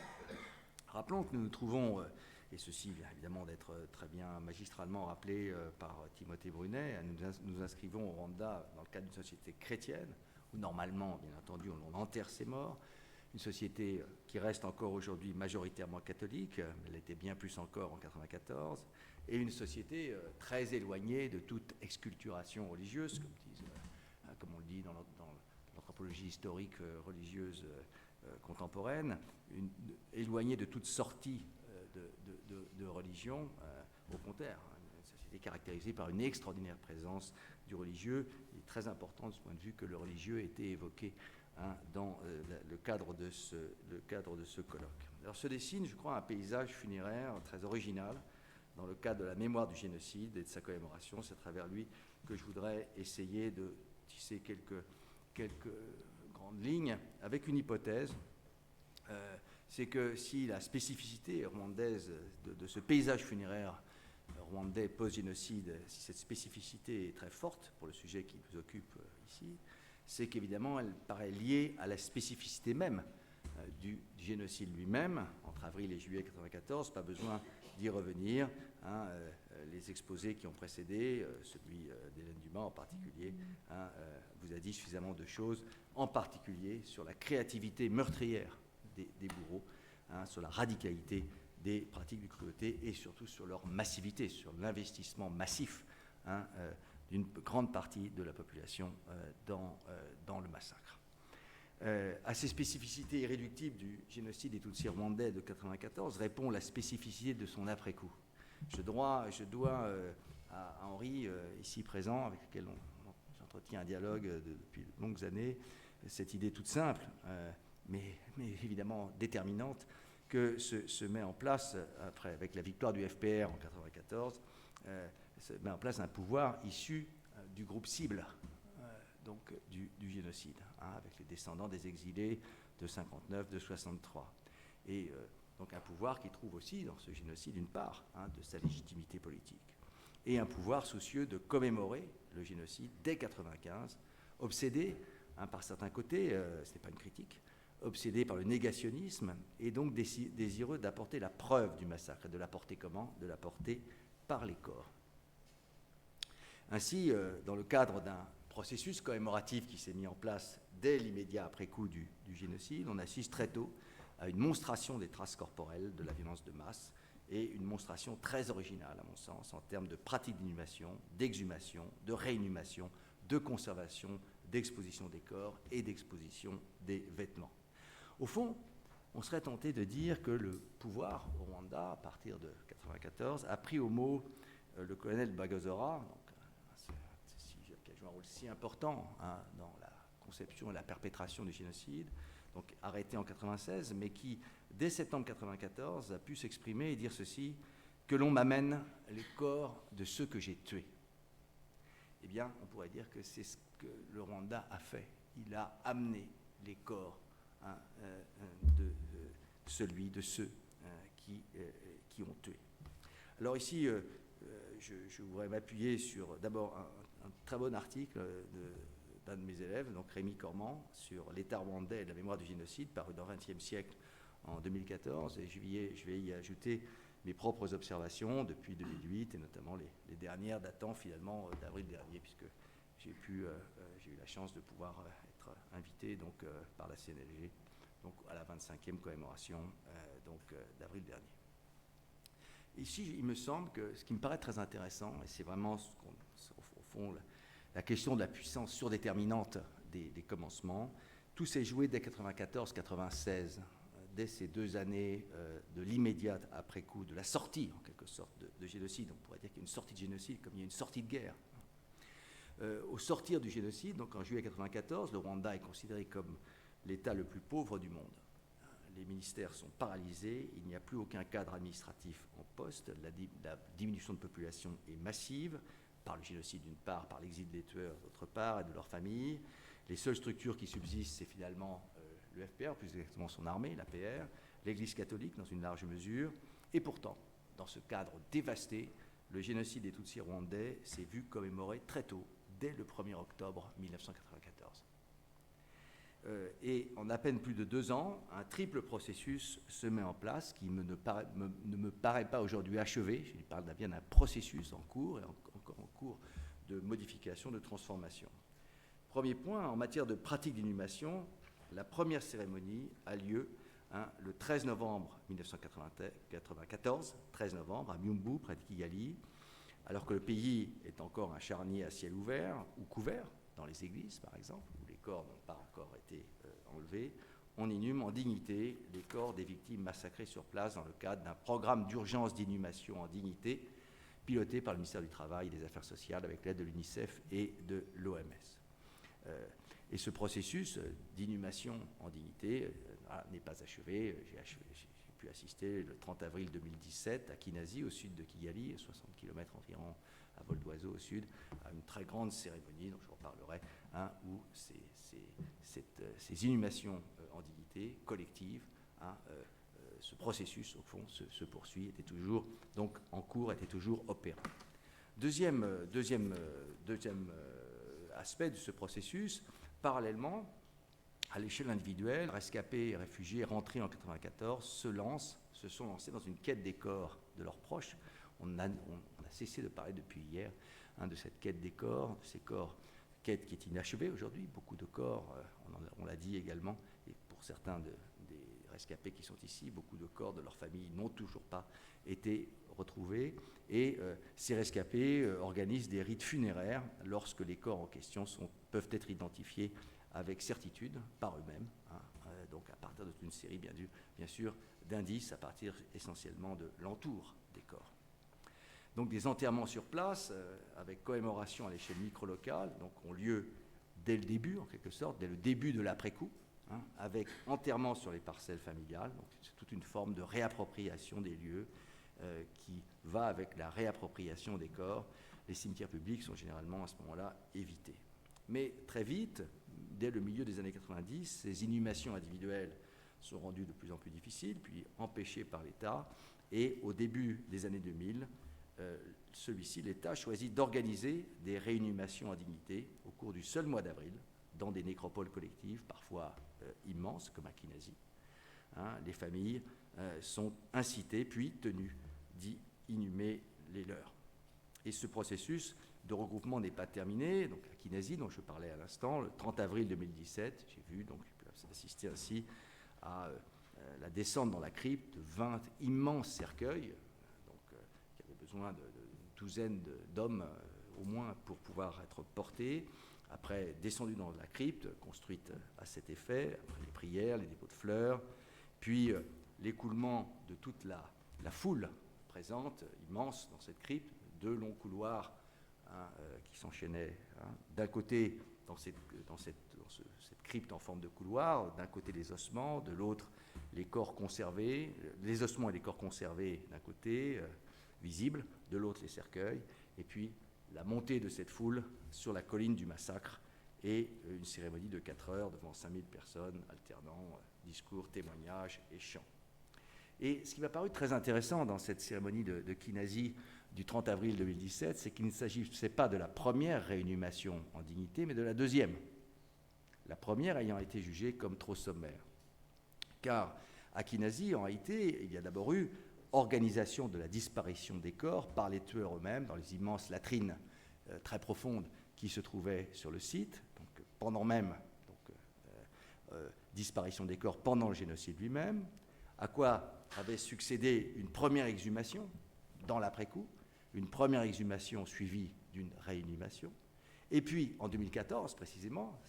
Rappelons que nous nous trouvons... et ceci vient évidemment d'être très bien magistralement rappelé par Timothée Brunet, nous inscrivons au Rwanda dans le cadre d'une société chrétienne, où normalement, bien entendu, on enterre ses morts, une société qui reste encore aujourd'hui majoritairement catholique, mais elle était bien plus encore en 1994, et une société très éloignée de toute exculturation religieuse, comme on le dit dans l'anthropologie historique religieuse contemporaine, éloignée de toute sortie de religion, au contraire, une société caractérisée par une extraordinaire présence du religieux. Il est très important de ce point de vue que le religieux ait été évoqué dans le cadre de ce colloque. Alors se dessine, je crois, un paysage funéraire très original dans le cadre de la mémoire du génocide et de sa commémoration. C'est à travers lui que je voudrais essayer de tisser quelques grandes lignes avec une hypothèse. C'est que si la spécificité rwandaise de ce paysage funéraire rwandais post-génocide, si cette spécificité est très forte pour le sujet qui nous occupe ici, c'est qu'évidemment elle paraît liée à la spécificité même du génocide lui-même, entre avril et juillet 1994, pas besoin d'y revenir. Les exposés qui ont précédé, celui d'Hélène Dumas en particulier, vous a dit suffisamment de choses, en particulier sur la créativité meurtrière des bourreaux, sur la radicalité des pratiques du cruauté et surtout sur leur massivité, sur l'investissement massif d'une grande partie de la population dans le massacre. À ces spécificités irréductibles du génocide des Tutsis rwandais de 1994 répond la spécificité de son après-coup. Je dois à Henri, ici présent, avec lequel j'entretiens un dialogue depuis de longues années, cette idée toute simple, mais évidemment déterminante, que se met en place, après, avec la victoire du FPR en 1994, se met en place un pouvoir issu du groupe cible, donc du génocide, avec les descendants des exilés de 59, de 63. Et donc un pouvoir qui trouve aussi dans ce génocide une part de sa légitimité politique. Et un pouvoir soucieux de commémorer le génocide dès 1995, obsédé par certains côtés, ce n'est pas une critique, obsédé par le négationnisme et donc désireux d'apporter la preuve du massacre. Et de l'apporter comment? De l'apporter par les corps. Ainsi, dans le cadre d'un processus commémoratif qui s'est mis en place dès l'immédiat après-coup du génocide, on assiste très tôt à une monstration des traces corporelles de la violence de masse et une monstration très originale, à mon sens, en termes de pratiques d'inhumation, d'exhumation, de réinhumation, de conservation, d'exposition des corps et d'exposition des vêtements. Au fond, on serait tenté de dire que le pouvoir au Rwanda, à partir de 1994, a pris au mot le colonel Bagosora, qui a joué un rôle si important dans la conception et la perpétration du génocide, donc arrêté en 1996, mais qui, dès septembre 1994, a pu s'exprimer et dire ceci, que l'on m'amène les corps de ceux que j'ai tués. Eh bien, on pourrait dire que c'est ce que le Rwanda a fait. Il a amené les corps de ceux qui ont tué. Alors ici, je voudrais m'appuyer sur d'abord un très bon article d'un de mes élèves, donc Rémi Cormand, sur l'état rwandais et la mémoire du génocide, paru dans le XXe siècle en 2014, et je vais y ajouter mes propres observations depuis 2008, et notamment les dernières datant finalement d'avril dernier, puisque j'ai eu la chance de pouvoir être invité donc, par la CNLG donc, à la 25e commémoration d'avril dernier. Ici, il me semble que ce qui me paraît très intéressant, et c'est vraiment au fond la question de la puissance surdéterminante des commencements, tout s'est joué dès 1994-1996, dès ces 2 années de l'immédiat après-coup, de la sortie en quelque sorte de génocide. On pourrait dire qu'il y a une sortie de génocide comme il y a une sortie de guerre. Au sortir du génocide, donc en juillet 1994, le Rwanda est considéré comme l'État le plus pauvre du monde. Les ministères sont paralysés, il n'y a plus aucun cadre administratif en poste, la diminution de population est massive, par le génocide d'une part, par l'exil des tueurs d'autre part et de leurs familles. Les seules structures qui subsistent, c'est finalement le FPR, plus exactement son armée, l'APR, l'Église catholique dans une large mesure. Et pourtant, dans ce cadre dévasté, le génocide des Tutsis rwandais s'est vu commémoré très tôt, dès le 1er octobre 1994. Et en à peine plus de 2 ans, un triple processus se met en place qui ne me paraît pas aujourd'hui achevé. Je parle bien d'un processus en cours et encore en cours de modification, de transformation. Premier point, en matière de pratique d'inhumation, la première cérémonie a lieu le 13 novembre 1994, 13 novembre, à Byumbu, près de Kigali, alors que le pays est encore un charnier à ciel ouvert ou couvert, dans les églises par exemple, où les corps n'ont pas encore été enlevés. On inhume en dignité les corps des victimes massacrées sur place dans le cadre d'un programme d'urgence d'inhumation en dignité piloté par le ministère du Travail et des Affaires sociales avec l'aide de l'UNICEF et de l'OMS. Et ce processus d'inhumation en dignité n'est pas achevé. J'ai pu assister le 30 avril 2017 à Kinazi, au sud de Kigali, 60 km environ à vol d'oiseau au sud, à une très grande cérémonie, dont je vous reparlerai, où ces inhumations en dignité collective, ce processus, au fond, se poursuit, était toujours donc en cours, était toujours opérant. Deuxième aspect de ce processus, parallèlement, à l'échelle individuelle, rescapés et réfugiés rentrés en 1994 se sont lancés dans une quête des corps de leurs proches. On a cessé de parler depuis hier de cette quête des corps, de ces corps, quête qui est inachevée aujourd'hui. Beaucoup de corps, on l'a dit également, et pour certains des rescapés qui sont ici. Beaucoup de corps de leurs familles n'ont toujours pas été retrouvés. Et ces rescapés organisent des rites funéraires lorsque les corps en question peuvent être identifiés avec certitude par eux-mêmes. Donc à partir d'une série, bien sûr, d'indices, à partir essentiellement de l'entour des corps. Donc des enterrements sur place, avec commémoration à l'échelle micro-locale, donc ont lieu dès le début, en quelque sorte, dès le début de l'après-coup, avec enterrement sur les parcelles familiales. Donc c'est toute une forme de réappropriation des lieux qui va avec la réappropriation des corps. Les cimetières publics sont généralement à ce moment-là évités. Mais très vite, dès le milieu des années 90, ces inhumations individuelles sont rendues de plus en plus difficiles, puis empêchées par l'État. Et au début des années 2000, celui-ci, l'État, choisit d'organiser des réinhumations en dignité au cours du seul mois d'avril, dans des nécropoles collectives, parfois immenses, comme à Kinazi. Les familles sont incitées, puis tenues d'y inhumer les leurs. Et ce processus de regroupement n'est pas terminé. Donc à Kinazi, dont je parlais à l'instant, le 30 avril 2017, j'ai pu assister ainsi à la descente dans la crypte de 20 immenses cercueils, qui avaient besoin d'une douzaine d'hommes au moins pour pouvoir être portés. Après, descendus dans la crypte, construite à cet effet, après les prières, les dépôts de fleurs, puis l'écoulement de toute la foule présente, immense dans cette crypte, deux longs couloirs qui s'enchaînaient. D'un côté, dans cette crypte en forme de couloir, d'un côté les ossements, de l'autre les corps conservés, les ossements et les corps conservés d'un côté, visibles, de l'autre les cercueils, et puis la montée de cette foule sur la colline du massacre et une cérémonie de 4 heures devant 5000 personnes, alternant discours, témoignages et chants. Et ce qui m'a paru très intéressant dans cette cérémonie de Kinazi du 30 avril 2017, c'est qu'il ne s'agissait pas de la première réinhumation en dignité, mais de la deuxième. La première ayant été jugée comme trop sommaire. Car à Kinazi, en réalité, il y a d'abord eu organisation de la disparition des corps par les tueurs eux-mêmes dans les immenses latrines très profondes qui se trouvaient sur le site. Donc, pendant même, disparition des corps pendant le génocide lui-même, à quoi avait succédé une première exhumation dans l'après-coup, une première exhumation suivie d'une réinhumation. Et puis, en 2014, précisément,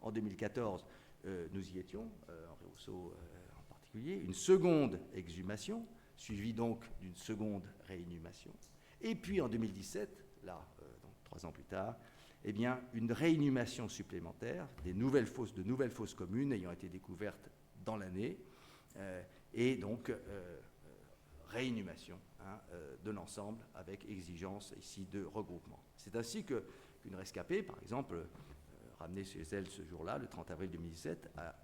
en 2014, nous y étions, Henri Rousseau en particulier, une seconde exhumation, suivie donc d'une seconde réinhumation. Et puis, en 2017, donc 3 ans plus tard, eh bien, une réinhumation supplémentaire, de nouvelles fosses communes ayant été découvertes dans l'année, et donc réinhumation de l'ensemble avec exigence ici de regroupement. C'est ainsi qu'une rescapée, par exemple, ramenée chez elle ce jour-là, le 30 avril 2017, a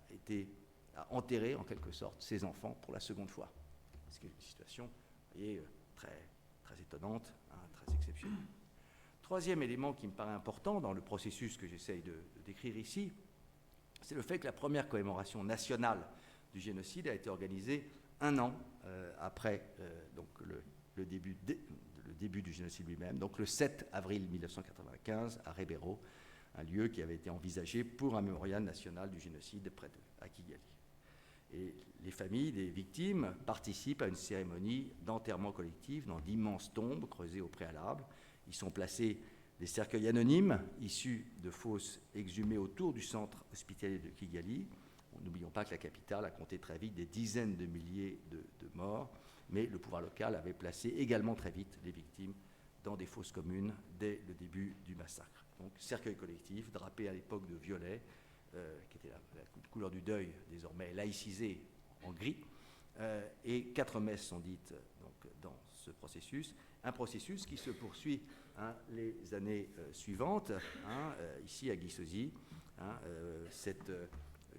enterré en quelque sorte ses enfants pour la seconde fois. Ce qui est une situation, vous voyez, très, très étonnante, très exceptionnelle. Troisième élément qui me paraît important dans le processus que j'essaye de décrire ici, c'est le fait que la première commémoration nationale du génocide a été organisée 1 an après donc le début du génocide lui-même, donc le 7 avril 1995 à Ribeiro, un lieu qui avait été envisagé pour un mémorial national du génocide près à Kigali. Et les familles des victimes participent à une cérémonie d'enterrement collectif dans d'immenses tombes creusées au préalable. Y sont placés des cercueils anonymes issus de fosses exhumées autour du centre hospitalier de Kigali. N'oublions pas que la capitale a compté très vite des dizaines de milliers de morts, mais le pouvoir local avait placé également très vite les victimes dans des fosses communes dès le début du massacre. Donc cercueil collectif, drapé à l'époque de violet, qui était la couleur du deuil, désormais laïcisé en gris, et 4 messes sont dites donc, dans ce processus, un processus qui se poursuit les années suivantes, ici à Gisozi,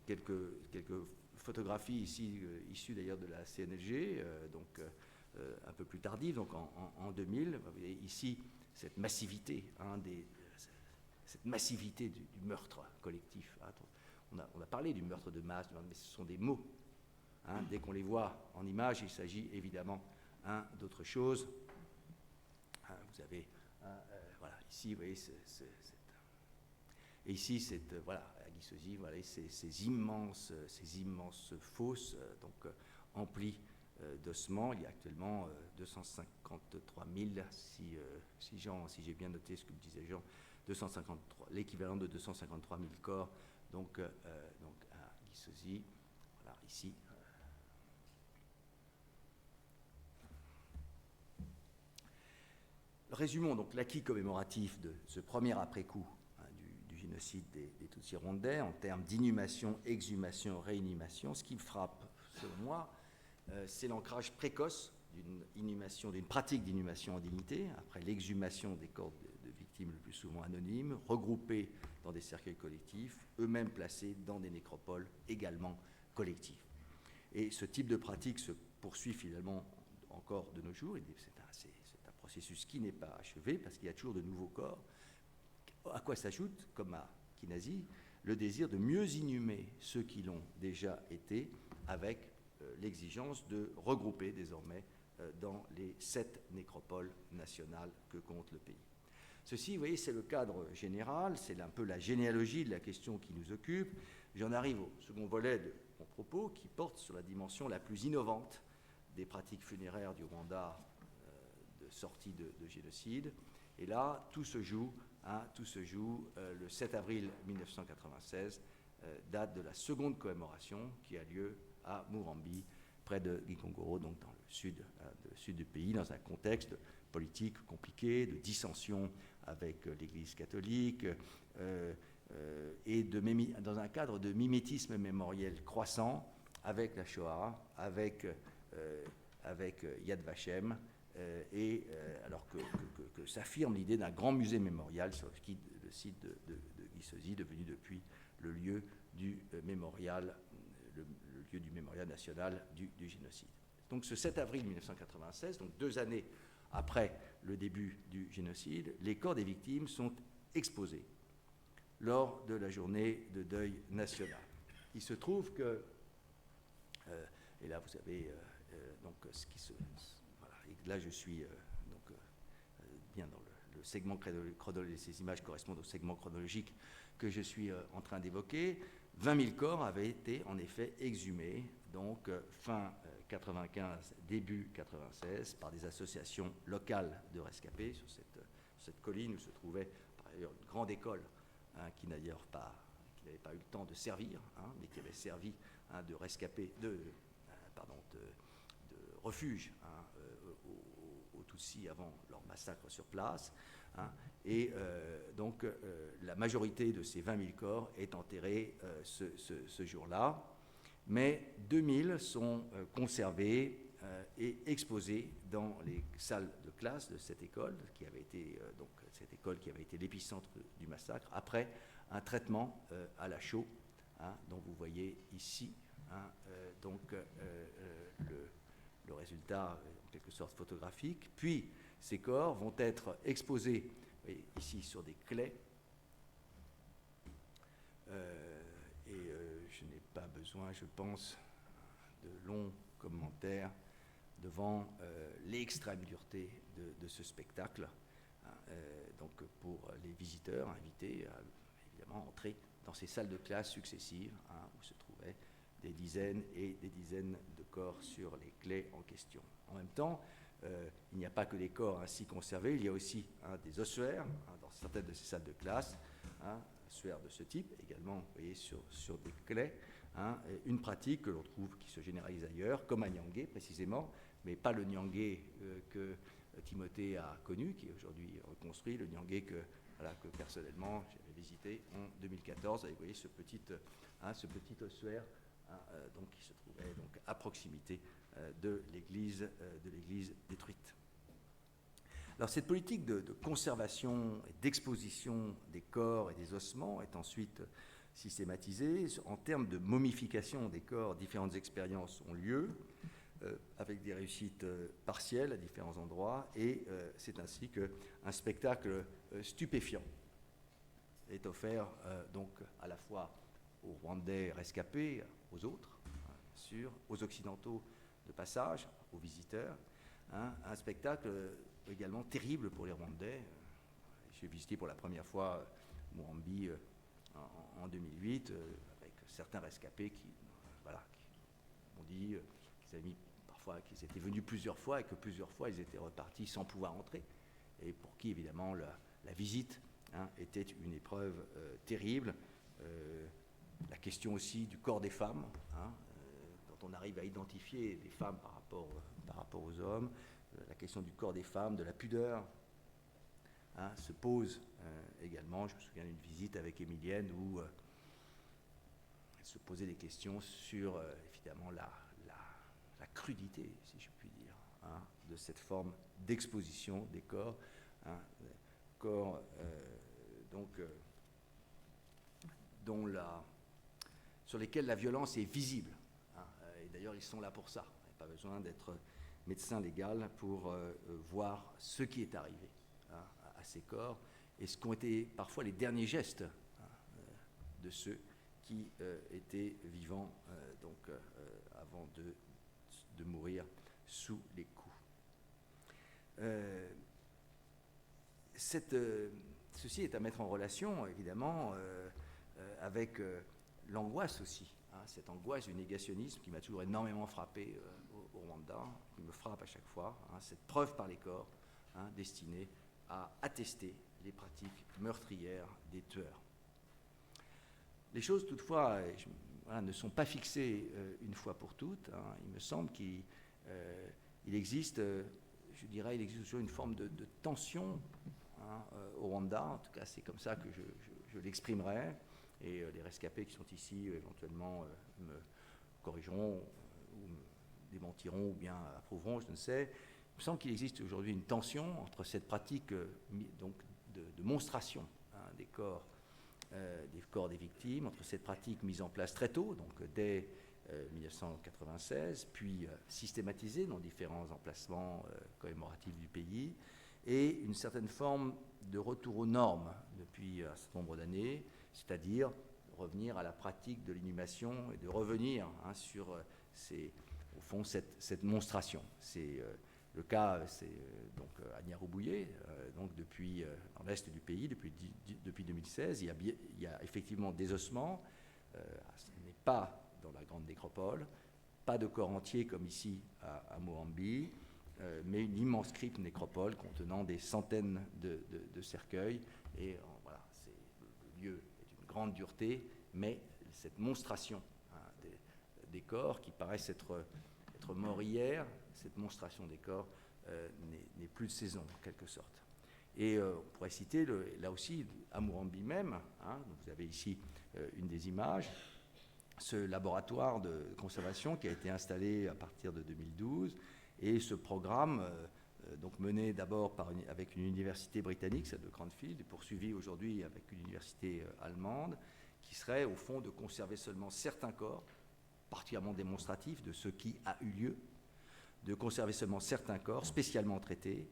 quelques photographies ici, issues d'ailleurs de la CNLG, donc un peu plus tardive, donc en 2000. Vous voyez ici cette massivité, cette massivité du meurtre collectif. On a parlé du meurtre de masse, mais ce sont des mots. Dès qu'on les voit en image, il s'agit évidemment d'autre chose. Vous avez, voilà, ici, vous voyez, Et ici, voilà, à Guisozy, voilà, ces immenses fosses emplies d'ossements. Il y a actuellement 253 000, si j'ai bien noté ce que me disait Jean, l'équivalent de 253 000 corps donc à Guisozy, voilà, ici. Résumons donc l'acquis commémoratif de ce premier après-coup du génocide des Tutsis rwandais en termes d'inhumation, exhumation, réinhumation. Ce qui me frappe, selon moi, c'est l'ancrage précoce d'une pratique d'inhumation en dignité, après l'exhumation des corps de victimes le plus souvent anonymes, regroupés dans des cercueils collectifs, eux-mêmes placés dans des nécropoles également collectives. Et ce type de pratique se poursuit finalement encore de nos jours. C'est un processus qui n'est pas achevé parce qu'il y a toujours de nouveaux corps. À quoi s'ajoute, comme à Kinazi, le désir de mieux inhumer ceux qui l'ont déjà été, avec l'exigence de regrouper désormais dans les 7 nécropoles nationales que compte le pays. Ceci, vous voyez, c'est le cadre général, c'est un peu la généalogie de la question qui nous occupe. J'en arrive au second volet de mon propos, qui porte sur la dimension la plus innovante des pratiques funéraires du Rwanda de sortie de génocide. Et là, tout se joue le 7 avril 1996, date de la seconde commémoration qui a lieu à Murambi, près de Gikongoro, donc dans le sud du pays, dans un contexte politique compliqué, de dissension avec l'Église catholique, et dans un cadre de mimétisme mémoriel croissant avec la Shoah, avec Yad Vashem, alors que s'affirme l'idée d'un grand musée mémorial sur le site de Guisozy, devenu depuis le lieu du mémorial national du génocide. Donc ce 7 avril 1996, donc 2 années après le début du génocide, les corps des victimes sont exposés lors de la journée de deuil national. Il se trouve que, et là vous avez donc ce qui se... Voilà, et là je suis bien dans le segment chronologique, ces images correspondent au segment chronologique que je suis en train d'évoquer. 20 000 corps avaient été en effet exhumés, donc fin 95, début 96, par des associations locales de rescapés sur cette colline où se trouvait par ailleurs une grande école qui n'avait pas eu le temps de servir, mais qui avait servi de rescapés, de refuge aux Tutsis avant leur massacre sur place. Donc la majorité de ces 20 000 corps est enterrée ce jour-là, mais 2000 sont conservés et exposés dans les salles de classe de cette école, qui avait été l'épicentre du massacre, après un traitement à la chaux, dont vous voyez ici le résultat en quelque sorte photographique. Puis ces corps vont être exposés ici sur des claies, je n'ai pas besoin, je pense, de longs commentaires devant l'extrême dureté de ce spectacle, donc pour les visiteurs invités à évidemment entrer dans ces salles de classe successives, où se trouvaient des dizaines et des dizaines de corps sur les claies en question. En même temps, il n'y a pas que des corps ainsi conservés, il y a aussi des ossuaires dans certaines de ces salles de classe, ossuaires de ce type, également vous voyez, sur des claies, une pratique que l'on trouve qui se généralise ailleurs, comme à Nyangé précisément, mais pas le Nyangé que Timothée a connu, qui est aujourd'hui reconstruit, le Nyangé que personnellement j'avais visité en 2014, et vous voyez ce petit ossuaire donc, qui se trouvait donc, à proximité de l'église détruite. Alors cette politique de conservation et d'exposition des corps et des ossements est ensuite systématisée. En termes de momification des corps, différentes expériences ont lieu, avec des réussites partielles à différents endroits, et c'est ainsi qu'un spectacle stupéfiant est offert donc à la fois aux Rwandais rescapés, aux autres, bien sûr, aux Occidentaux de passage, aux visiteurs, un spectacle également terrible pour les Rwandais. J'ai visité pour la première fois Murambi en 2008, avec certains rescapés qui ont dit qu'ils avaient mis parfois qu'ils étaient venus plusieurs fois et que plusieurs fois ils étaient repartis sans pouvoir entrer, et pour qui évidemment la visite était une épreuve terrible. La question aussi du corps des femmes, quand on arrive à identifier les femmes par rapport aux hommes, la question du corps des femmes, de la pudeur, se pose également. Je me souviens d'une visite avec Émilienne où elle se posait des questions sur évidemment la crudité, si je puis dire, de cette forme d'exposition des corps, corps sur lesquels la violence est visible. Et d'ailleurs, ils sont là pour ça. Il n'y a pas besoin d'être médecin légal pour voir ce qui est arrivé à ces corps et ce qu'ont été parfois les derniers gestes de ceux qui étaient vivants avant de mourir sous les coups. Ceci est à mettre en relation, évidemment, avec l'angoisse aussi, cette angoisse du négationnisme qui m'a toujours énormément frappé au Rwanda, qui me frappe à chaque fois, cette preuve par les corps destinée à attester les pratiques meurtrières des tueurs. Les choses, toutefois, ne sont pas fixées une fois pour toutes. Il me semble qu'il existe, je dirais, il existe toujours une forme de tension au Rwanda. En tout cas, c'est comme ça que je l'exprimerai. Et les rescapés qui sont ici, éventuellement, me corrigeront ou me démentiront ou bien approuveront, je ne sais. Il me semble qu'il existe aujourd'hui une tension entre cette pratique de monstration des corps des victimes, entre cette pratique mise en place très tôt, donc dès 1996, puis systématisée dans différents emplacements commémoratifs du pays, et une certaine forme de retour aux normes depuis un certain nombre d'années, c'est-à-dire revenir à la pratique de l'inhumation et de revenir sur au fond cette monstration. C'est le cas, c'est donc à Niaroubouye, donc depuis dans l'est du pays, depuis 2016, il y a effectivement des ossements. Ce n'est pas dans la grande nécropole, pas de corps entier comme ici à Moambi, mais une immense crypte nécropole contenant des centaines de cercueils. Et voilà, le lieu est d'une grande dureté, mais cette monstration des corps qui paraissent être morts hier, cette monstration des corps n'est plus de saison en quelque sorte. Et on pourrait citer là aussi à Moambi même, vous avez ici une des images, ce laboratoire de conservation qui a été installé à partir de 2012, et ce programme donc mené d'abord avec une université britannique, celle de Cranfield, et poursuivi aujourd'hui avec une université allemande, qui serait au fond de conserver seulement certains corps, particulièrement démonstratifs de ce qui a eu lieu, de conserver seulement certains corps spécialement traités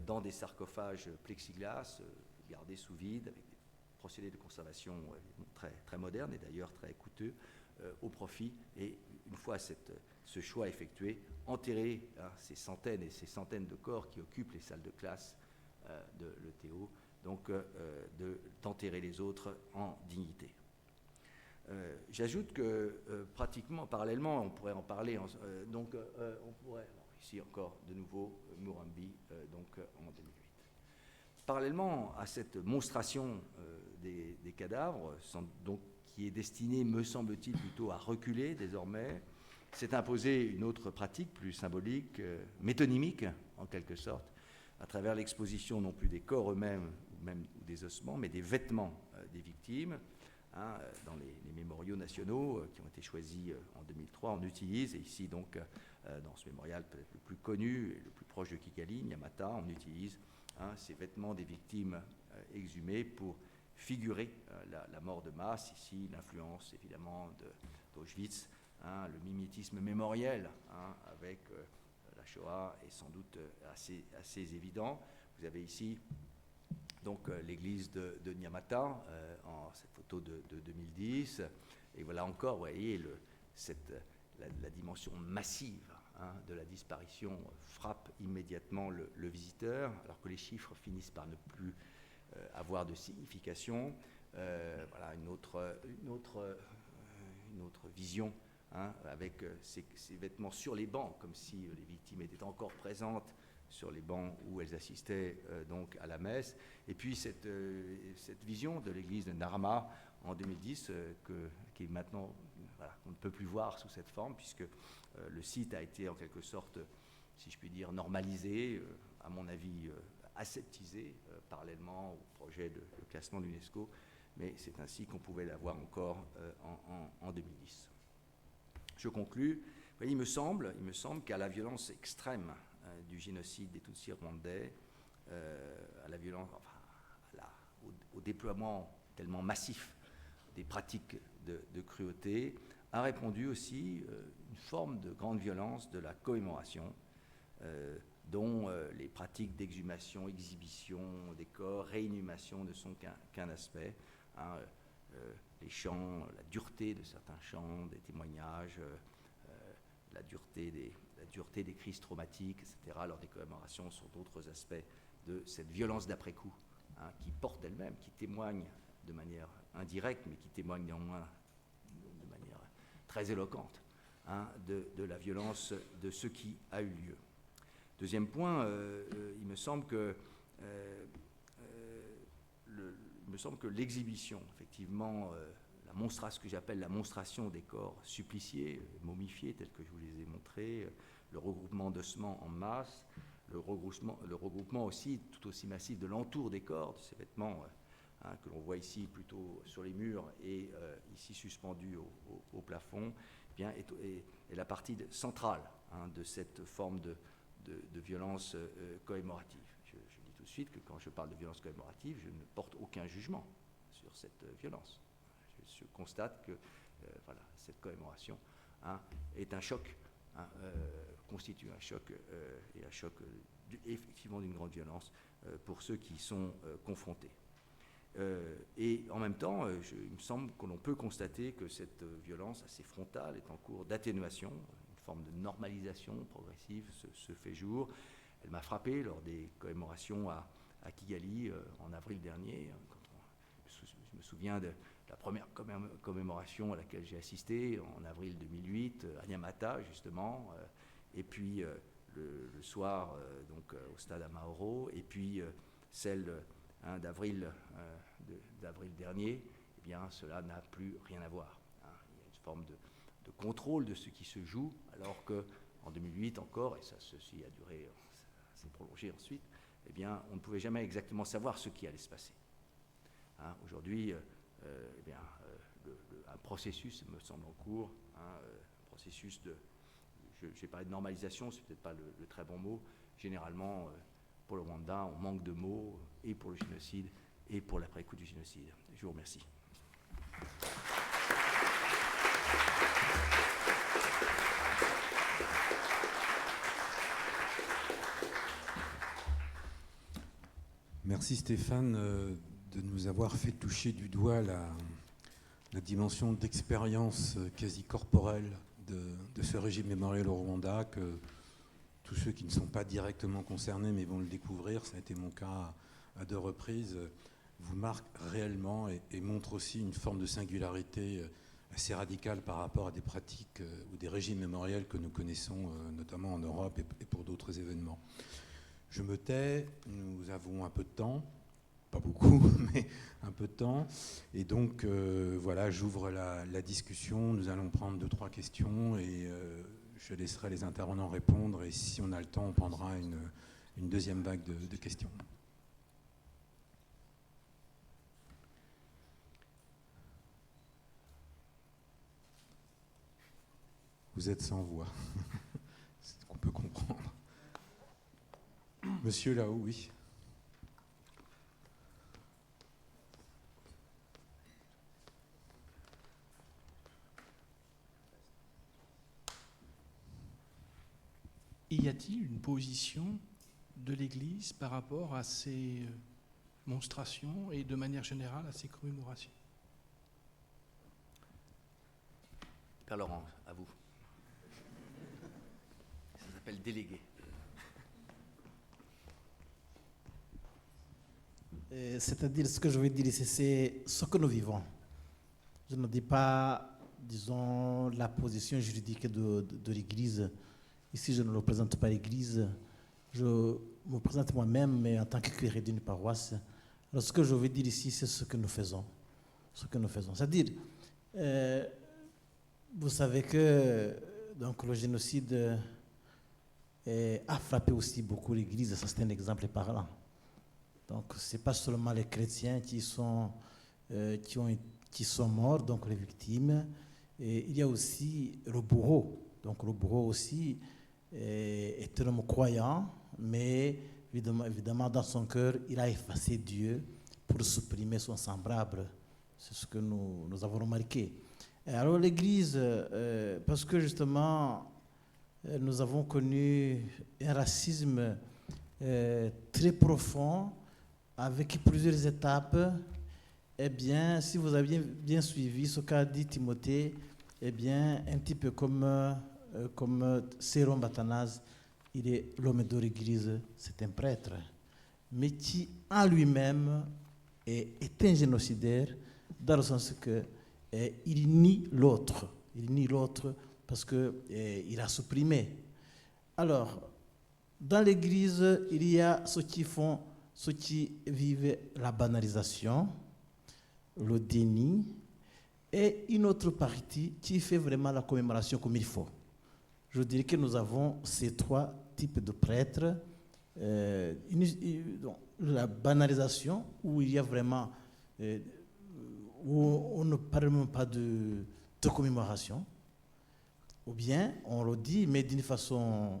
dans des sarcophages plexiglas gardés sous vide avec des procédés de conservation très, très modernes et d'ailleurs très coûteux au profit, et une fois ce choix effectué, enterrer ces centaines et ces centaines de corps qui occupent les salles de classe de l'ETO, donc d'enterrer les autres en dignité. J'ajoute que pratiquement, parallèlement, on pourrait en parler, on pourrait, ici encore de nouveau, Moambi, en 2008. Parallèlement à cette monstration des cadavres, donc, qui est destinée, me semble-t-il, plutôt à reculer désormais, s'est imposée une autre pratique plus symbolique, métonymique en quelque sorte, à travers l'exposition non plus des corps eux-mêmes ou des ossements, mais des vêtements des victimes. Dans les mémoriaux nationaux qui ont été choisis en 2003, on utilise, et ici donc dans ce mémorial peut-être le plus connu et le plus proche de Kigali, Nyamata, on utilise ces vêtements des victimes exhumées pour figurer la mort de masse, ici l'influence évidemment d'Auschwitz, le mimétisme mémoriel avec la Shoah est sans doute assez évident. Vous avez ici donc l'église de Nyamata, en cette photo de 2010, et voilà encore, vous voyez, la dimension massive de la disparition frappe immédiatement le visiteur, alors que les chiffres finissent par ne plus avoir de signification. voilà, une autre vision, hein, avec ces vêtements sur les bancs, comme si les victimes étaient encore présentes sur les bancs où elles assistaient donc à la messe. Et puis cette vision de l'église de Narma en 2010, qui est maintenant, voilà, on ne peut plus voir sous cette forme, puisque le site a été en quelque sorte, si je puis dire, normalisé, à mon avis aseptisé, parallèlement au projet de classement de l'UNESCO, mais c'est ainsi qu'on pouvait la voir encore en 2010. Je conclus. Vous voyez, il me semble qu'à la violence extrême du génocide des Tutsis rwandais, à la violence, enfin, au déploiement tellement massif des pratiques de cruauté, a répondu aussi une forme de grande violence de la commémoration, dont les pratiques d'exhumation, exhibition des corps, réinhumation ne sont qu'un aspect. Hein, les chants, la dureté de certains chants, des témoignages, la dureté des crises traumatiques, etc., lors des commémorations, sont d'autres aspects de cette violence d'après-coup, hein, qui porte elle-même, qui témoigne de manière indirecte, mais qui témoigne néanmoins de manière très éloquente, hein, de la violence de ce qui a eu lieu. Deuxième point, il me semble que l'exhibition, effectivement, ce que j'appelle la monstration des corps suppliciés, momifiés, tels que je vous les ai montrés, le regroupement d'ossements en masse, le regroupement aussi, tout aussi massif, de l'entour des corps, de ces vêtements hein, que l'on voit ici plutôt sur les murs et ici suspendus au plafond, eh bien, est la partie centrale, hein, de cette forme de violence commémorative. Je dis tout de suite que quand je parle de violence commémorative, je ne porte aucun jugement sur cette violence. Je constate que voilà, cette commémoration, hein, est un choc, hein, constitue un choc, et un choc effectivement d'une grande violence pour ceux qui y sont confrontés. Et en même temps, il me semble que l'on peut constater que cette violence assez frontale est en cours d'atténuation, une forme de normalisation progressive se fait jour. Elle m'a frappé lors des commémorations à Kigali en avril dernier. Je me souviens de la première commémoration à laquelle j'ai assisté en avril 2008, à Nyamata justement, et puis le soir donc au stade Amahoro, et puis celle hein, d'avril dernier. Eh bien, cela n'a plus rien à voir. Hein. Il y a une forme de contrôle de ce qui se joue, alors qu'en 2008 encore, et ça ceci a duré, s'est prolongé ensuite, eh bien, on ne pouvait jamais exactement savoir ce qui allait se passer. Hein, aujourd'hui, eh bien, un processus me semble en cours, hein, un processus de, j'ai parlé de normalisation, c'est peut-être pas le très bon mot. Généralement, pour le Rwanda, on manque de mots, et pour le génocide, et pour l'après-coup du génocide. Je vous remercie. Merci Stéphane de nous avoir fait toucher du doigt la dimension d'expérience quasi corporelle de ce régime mémoriel au Rwanda, que tous ceux qui ne sont pas directement concernés mais vont le découvrir, ça a été mon cas à 2 reprises, vous marque réellement et montre aussi une forme de singularité assez radicale par rapport à des pratiques ou des régimes mémoriels que nous connaissons notamment en Europe et pour d'autres événements. Je me tais, nous avons un peu de temps, pas beaucoup, mais un peu de temps, et donc voilà, j'ouvre la discussion, nous allons prendre 2-3 questions et je laisserai les intervenants répondre, et si on a le temps, on prendra une deuxième vague de questions. Vous êtes sans voix, c'est ce qu'on peut comprendre. Monsieur là-haut, oui. Y a-t-il une position de l'Église par rapport à ces monstrations et de manière générale à ces commémorations? Père Laurent, à vous. Ça s'appelle délégué. C'est-à-dire, ce que je veux dire ici, c'est ce que nous vivons. Je ne dis pas, disons, la position juridique de l'Église. Ici, je ne représente pas l'Église. Je me présente moi-même, mais en tant que curé d'une paroisse. Alors, ce que je veux dire ici, c'est ce que nous faisons. Ce que nous faisons. C'est-à-dire, vous savez que donc, le génocide a frappé aussi beaucoup l'Église. Ça, c'est un exemple parlant. Donc, ce n'est pas seulement les chrétiens qui sont morts, donc les victimes. Et il y a aussi le bourreau. Donc, le bourreau aussi est un homme croyant, mais évidemment, dans son cœur, il a effacé Dieu pour supprimer son semblable. C'est ce que nous avons remarqué. Et alors, l'Église, parce que justement, nous avons connu un racisme très profond, avec plusieurs étapes. Eh bien, si vous avez bien suivi ce qu'a dit Timothée, eh bien, un petit peu comme Séron Batanaz, il est l'homme de l'Église, c'est un prêtre, mais qui en lui-même est un génocidaire, dans le sens que il nie l'autre. Il nie l'autre parce qu'il a supprimé. Alors, dans l'Église, il y a ceux qui vivent la banalisation, le déni, et une autre partie qui fait vraiment la commémoration comme il faut. Je dirais que nous avons ces trois types de prêtres. La banalisation, où il y a vraiment, où on ne parle même pas de commémoration, ou bien on le dit, mais d'une façon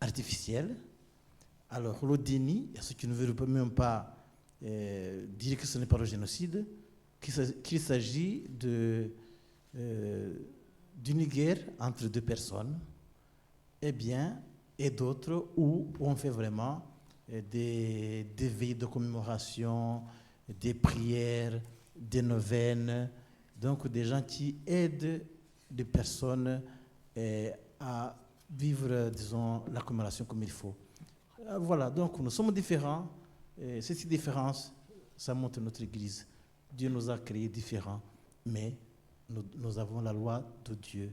artificielle. Alors, le déni, il y a ceux qui ne veulent même pas dire que ce n'est pas le génocide, qu'il s'agit d'une guerre entre deux personnes, et d'autres où on fait vraiment des veilles de commémoration, des prières, des neuvaines, donc des gens qui aident des personnes à vivre, disons, la commémoration comme il faut. Voilà, donc nous sommes différents. Cette différence, ça montre notre Église. Dieu nous a créés différents, mais nous avons la loi de Dieu,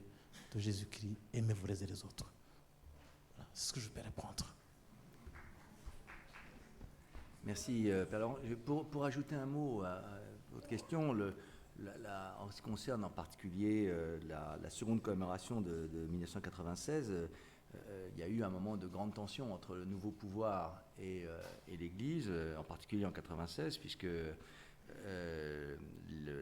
de Jésus-Christ, aimez-vous les uns les autres. Voilà, c'est ce que je peux répondre. Merci, Père Laurent. Pour ajouter un mot à votre question, en ce qui concerne en particulier la seconde commémoration de 1996, il y a eu un moment de grande tension entre le nouveau pouvoir et l'Église, en particulier en 1996, puisque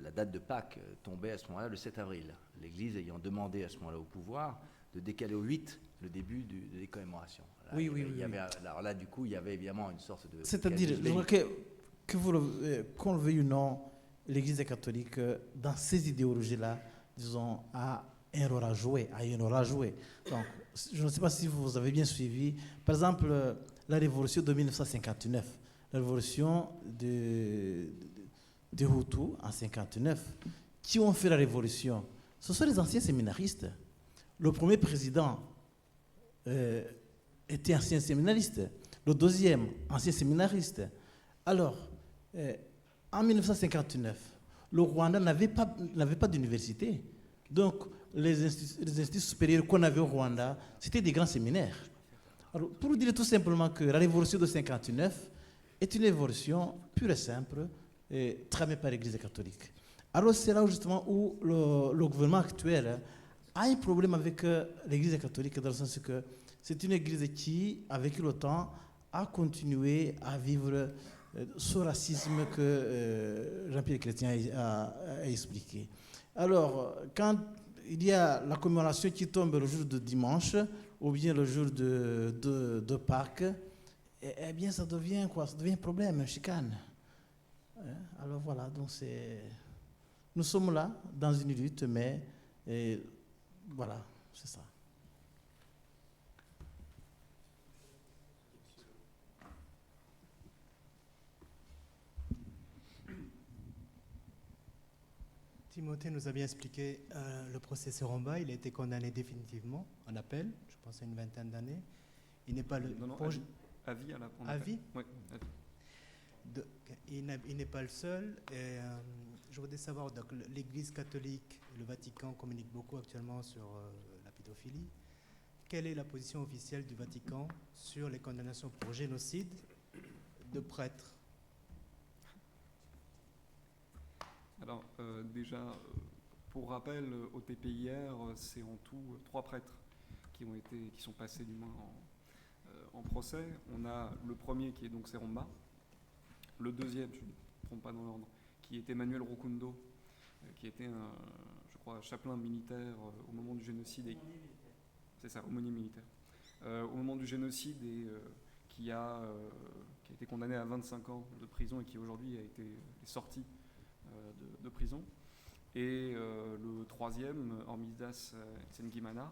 la date de Pâques tombait à ce moment-là le 7 avril. L'Église ayant demandé à ce moment-là au pouvoir de décaler au 8 le début des commémorations. Là, il y avait, alors là, du coup, il y avait évidemment une sorte de... C'est-à-dire, qu'on le veuille ou non, l'Église catholique, dans ces idéologies-là, disons, a un rôle à jouer. Donc, je ne sais pas si vous avez bien suivi. Par exemple, la révolution de 1959, la révolution de Hutu en 1959, qui ont fait la révolution, ce sont les anciens séminaristes. Le premier président était ancien séminariste, le deuxième, ancien séminariste. Alors, en 1959, le Rwanda n'avait pas d'université. Donc, les instituts supérieurs qu'on avait au Rwanda, c'était des grands séminaires. Alors, pour dire tout simplement que la révolution de 1959 est une révolution pure et simple, tramée par l'Église catholique. Alors, c'est là justement où le gouvernement actuel a un problème avec l'Église catholique, dans le sens que c'est une Église qui, avec le temps, a continué à vivre ce racisme que Jean-Pierre Chrétien a expliqué. Alors, quand il y a la commémoration qui tombe le jour de dimanche, ou bien le jour de Pâques, eh bien, ça devient quoi? Ça devient un problème, une chicane. Alors voilà, donc nous sommes là, dans une lutte, mais voilà, c'est ça. Timothée nous a bien expliqué le procès Seromba. Il a été condamné définitivement en appel, je pense à une vingtaine d'années. Il n'est pas le... Non, à vie à la prendre. À vie ? Oui, à vie. il n'est pas le seul. Et, je voudrais savoir, donc, l'Église catholique et le Vatican communiquent beaucoup actuellement sur la pédophilie. Quelle est la position officielle du Vatican sur les condamnations pour génocide de prêtres? Alors, déjà, pour rappel, au TPIR, c'est en tout 3 prêtres qui sont passés du moins en procès. On a le premier qui est donc Seromba, le deuxième, je ne me trompe pas dans l'ordre, qui est Emmanuel Rokundo, qui était je crois, chapelain militaire au moment du génocide. C'est ça, aumônier militaire. Au moment du génocide et qui a été condamné à 25 ans de prison et qui aujourd'hui est sorti de prison. Et le troisième, Hormisdas Tsengimana,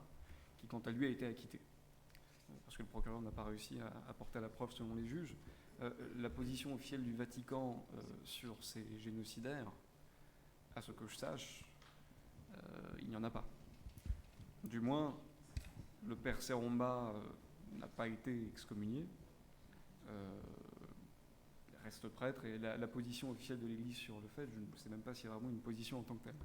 qui quant à lui a été acquitté. Parce que le procureur n'a pas réussi à porter à la preuve selon les juges. La position officielle du Vatican sur ces génocidaires, à ce que je sache, il n'y en a pas. Du moins, le père Seromba n'a pas été excommunié. Il reste prêtre et la position officielle de l'Église sur le fait, je ne sais même pas s'il y a vraiment une position en tant que telle.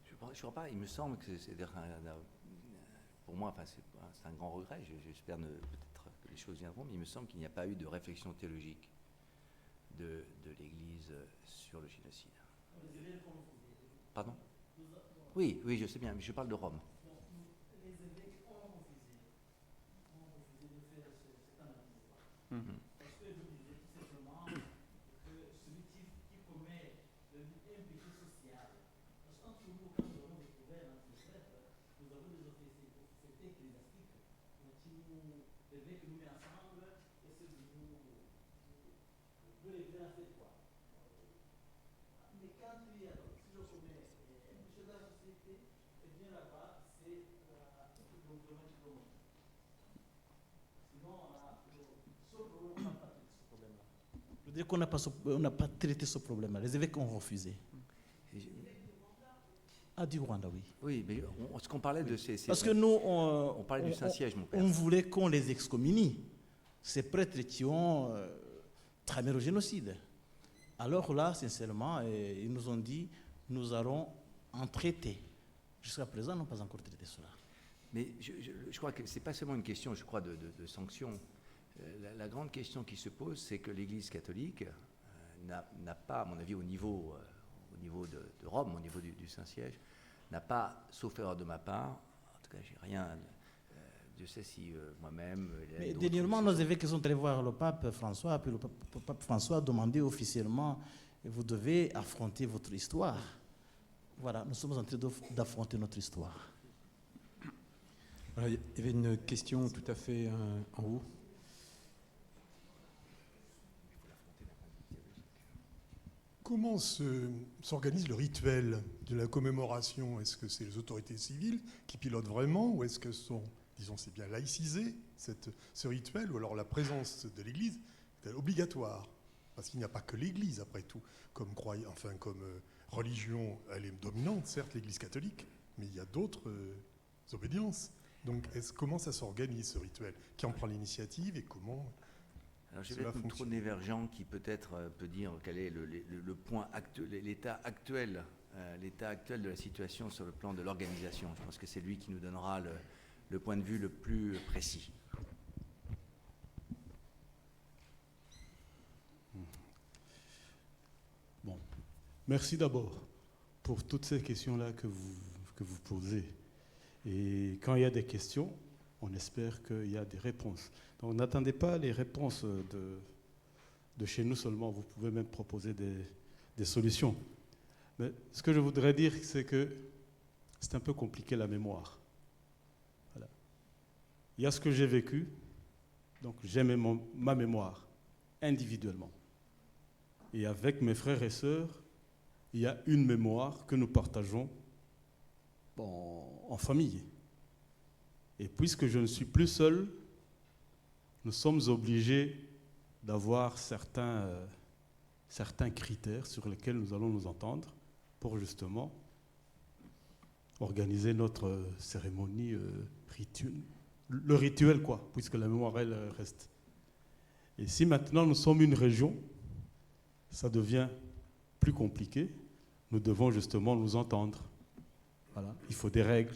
Je ne crois pas, il me semble que pour moi, enfin, c'est un grand regret, j'espère peut-être que les choses viendront, mais il me semble qu'il n'y a pas eu de réflexion théologique de l'Église sur le génocide. Pardon? Oui, je sais bien, mais je parle de Rome. Parce que vous disiez tout simplement que celui qui commet un péché social, parce que quand nous avons découvert notre prêtre, nous avons des autorités ecclésiastiques qui nous mettent ensemble et c'est de les faire faire quoi. Mais quand il y a, si je commets un péché de la société, et bien là-bas, c'est le gouvernement qui commande. Sinon, je veux dire qu'on n'a pas traité ce problème-là. Les évêques ont refusé. Ah, du Rwanda, oui. Oui, mais ce qu'on parlait de ces... Parce que nous, on parlait du Saint-Siège, mon père. On voulait qu'on les excommunie. Ces prêtres qui ont tramé au génocide. Alors là, sincèrement, ils nous ont dit, nous allons en traiter. Jusqu'à présent, nous n'avons pas encore traité cela. Mais je crois que ce n'est pas seulement une question, je crois, de sanctions. La grande question qui se pose, c'est que l'Église catholique n'a pas, à mon avis, au niveau de Rome, au niveau du Saint-Siège, n'a pas, sauf erreur de ma part, en tout cas, j'ai rien, je sais si moi-même... Mais dernièrement, nos évêques sont allés voir le pape François, puis le pape François a demandé officiellement, vous devez affronter votre histoire. Voilà, nous sommes en train d'affronter notre histoire. Voilà, il y avait une question tout à fait en haut. Comment s'organise le rituel de la commémoration? Est-ce que c'est les autorités civiles qui pilotent vraiment, ou est-ce que c'est bien laïcisé, ce rituel, ou alors la présence de l'Église est obligatoire? Parce qu'il n'y a pas que l'Église, après tout, comme religion, elle est dominante, certes, l'Église catholique, mais il y a d'autres obédiences. Donc, comment ça s'organise, ce rituel? Qui en prend l'initiative et comment? Alors, j'ai peut-être trop divergent qui peut-être peut dire quel est le point actuel, l'état actuel de la situation sur le plan de l'organisation. Je pense que c'est lui qui nous donnera le point de vue le plus précis. Bon, merci d'abord pour toutes ces questions-là que vous posez. Et quand il y a des questions, on espère qu'il y a des réponses. Donc n'attendez pas les réponses de chez nous seulement, vous pouvez même proposer des solutions. Mais ce que je voudrais dire, c'est que c'est un peu compliqué la mémoire. Voilà. Il y a ce que j'ai vécu, donc j'ai ma mémoire individuellement. Et avec mes frères et sœurs, il y a une mémoire que nous partageons en famille. Et puisque je ne suis plus seul, nous sommes obligés d'avoir certains critères sur lesquels nous allons nous entendre pour justement organiser notre cérémonie rituelle. Le rituel, quoi, puisque la mémoire, elle reste. Et si maintenant nous sommes une région, ça devient plus compliqué. Nous devons justement nous entendre. Voilà, il faut des règles.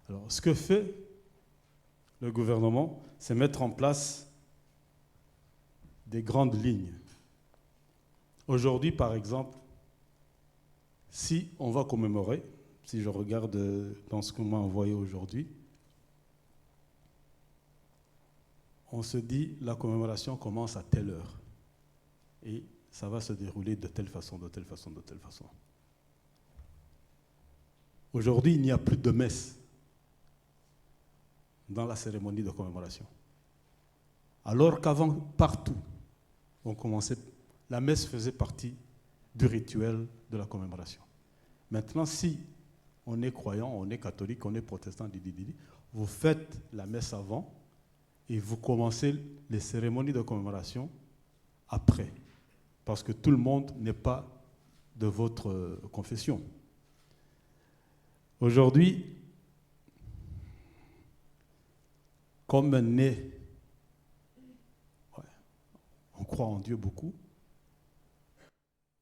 Alors, ce que fait le gouvernement, c'est mettre en place des grandes lignes. Aujourd'hui, par exemple, si on va commémorer, si je regarde dans ce qu'on m'a envoyé aujourd'hui, on se dit la commémoration commence à telle heure et ça va se dérouler de telle façon, de telle façon, de telle façon. Aujourd'hui, il n'y a plus de messe dans la cérémonie de commémoration. Alors qu'avant, partout, on commençait, la messe faisait partie du rituel de la commémoration. Maintenant, si on est croyant, on est catholique, on est protestant, vous faites la messe avant et vous commencez les cérémonies de commémoration après. Parce que tout le monde n'est pas de votre confession. Aujourd'hui, comme on croit en Dieu beaucoup,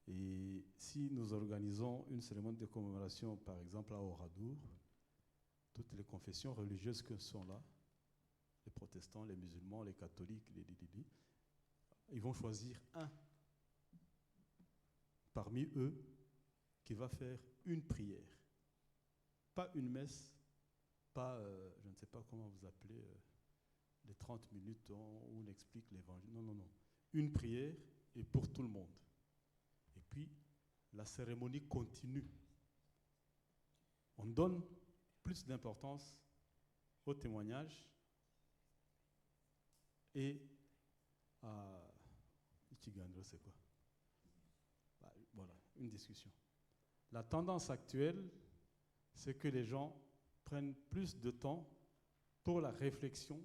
et si nous organisons une cérémonie de commémoration, par exemple à Oradour, toutes les confessions religieuses qui sont là, les protestants, les musulmans, les catholiques, ils vont choisir un parmi eux qui va faire une prière. Pas une messe, pas, je ne sais pas comment vous appelez, les 30 minutes où on explique l'évangile. Non, non, non. Une prière et pour tout le monde. Et puis, la cérémonie continue. On donne plus d'importance au témoignage et à... Ichigandro, c'est quoi? Voilà, une discussion. La tendance actuelle, c'est que les gens prennent plus de temps pour la réflexion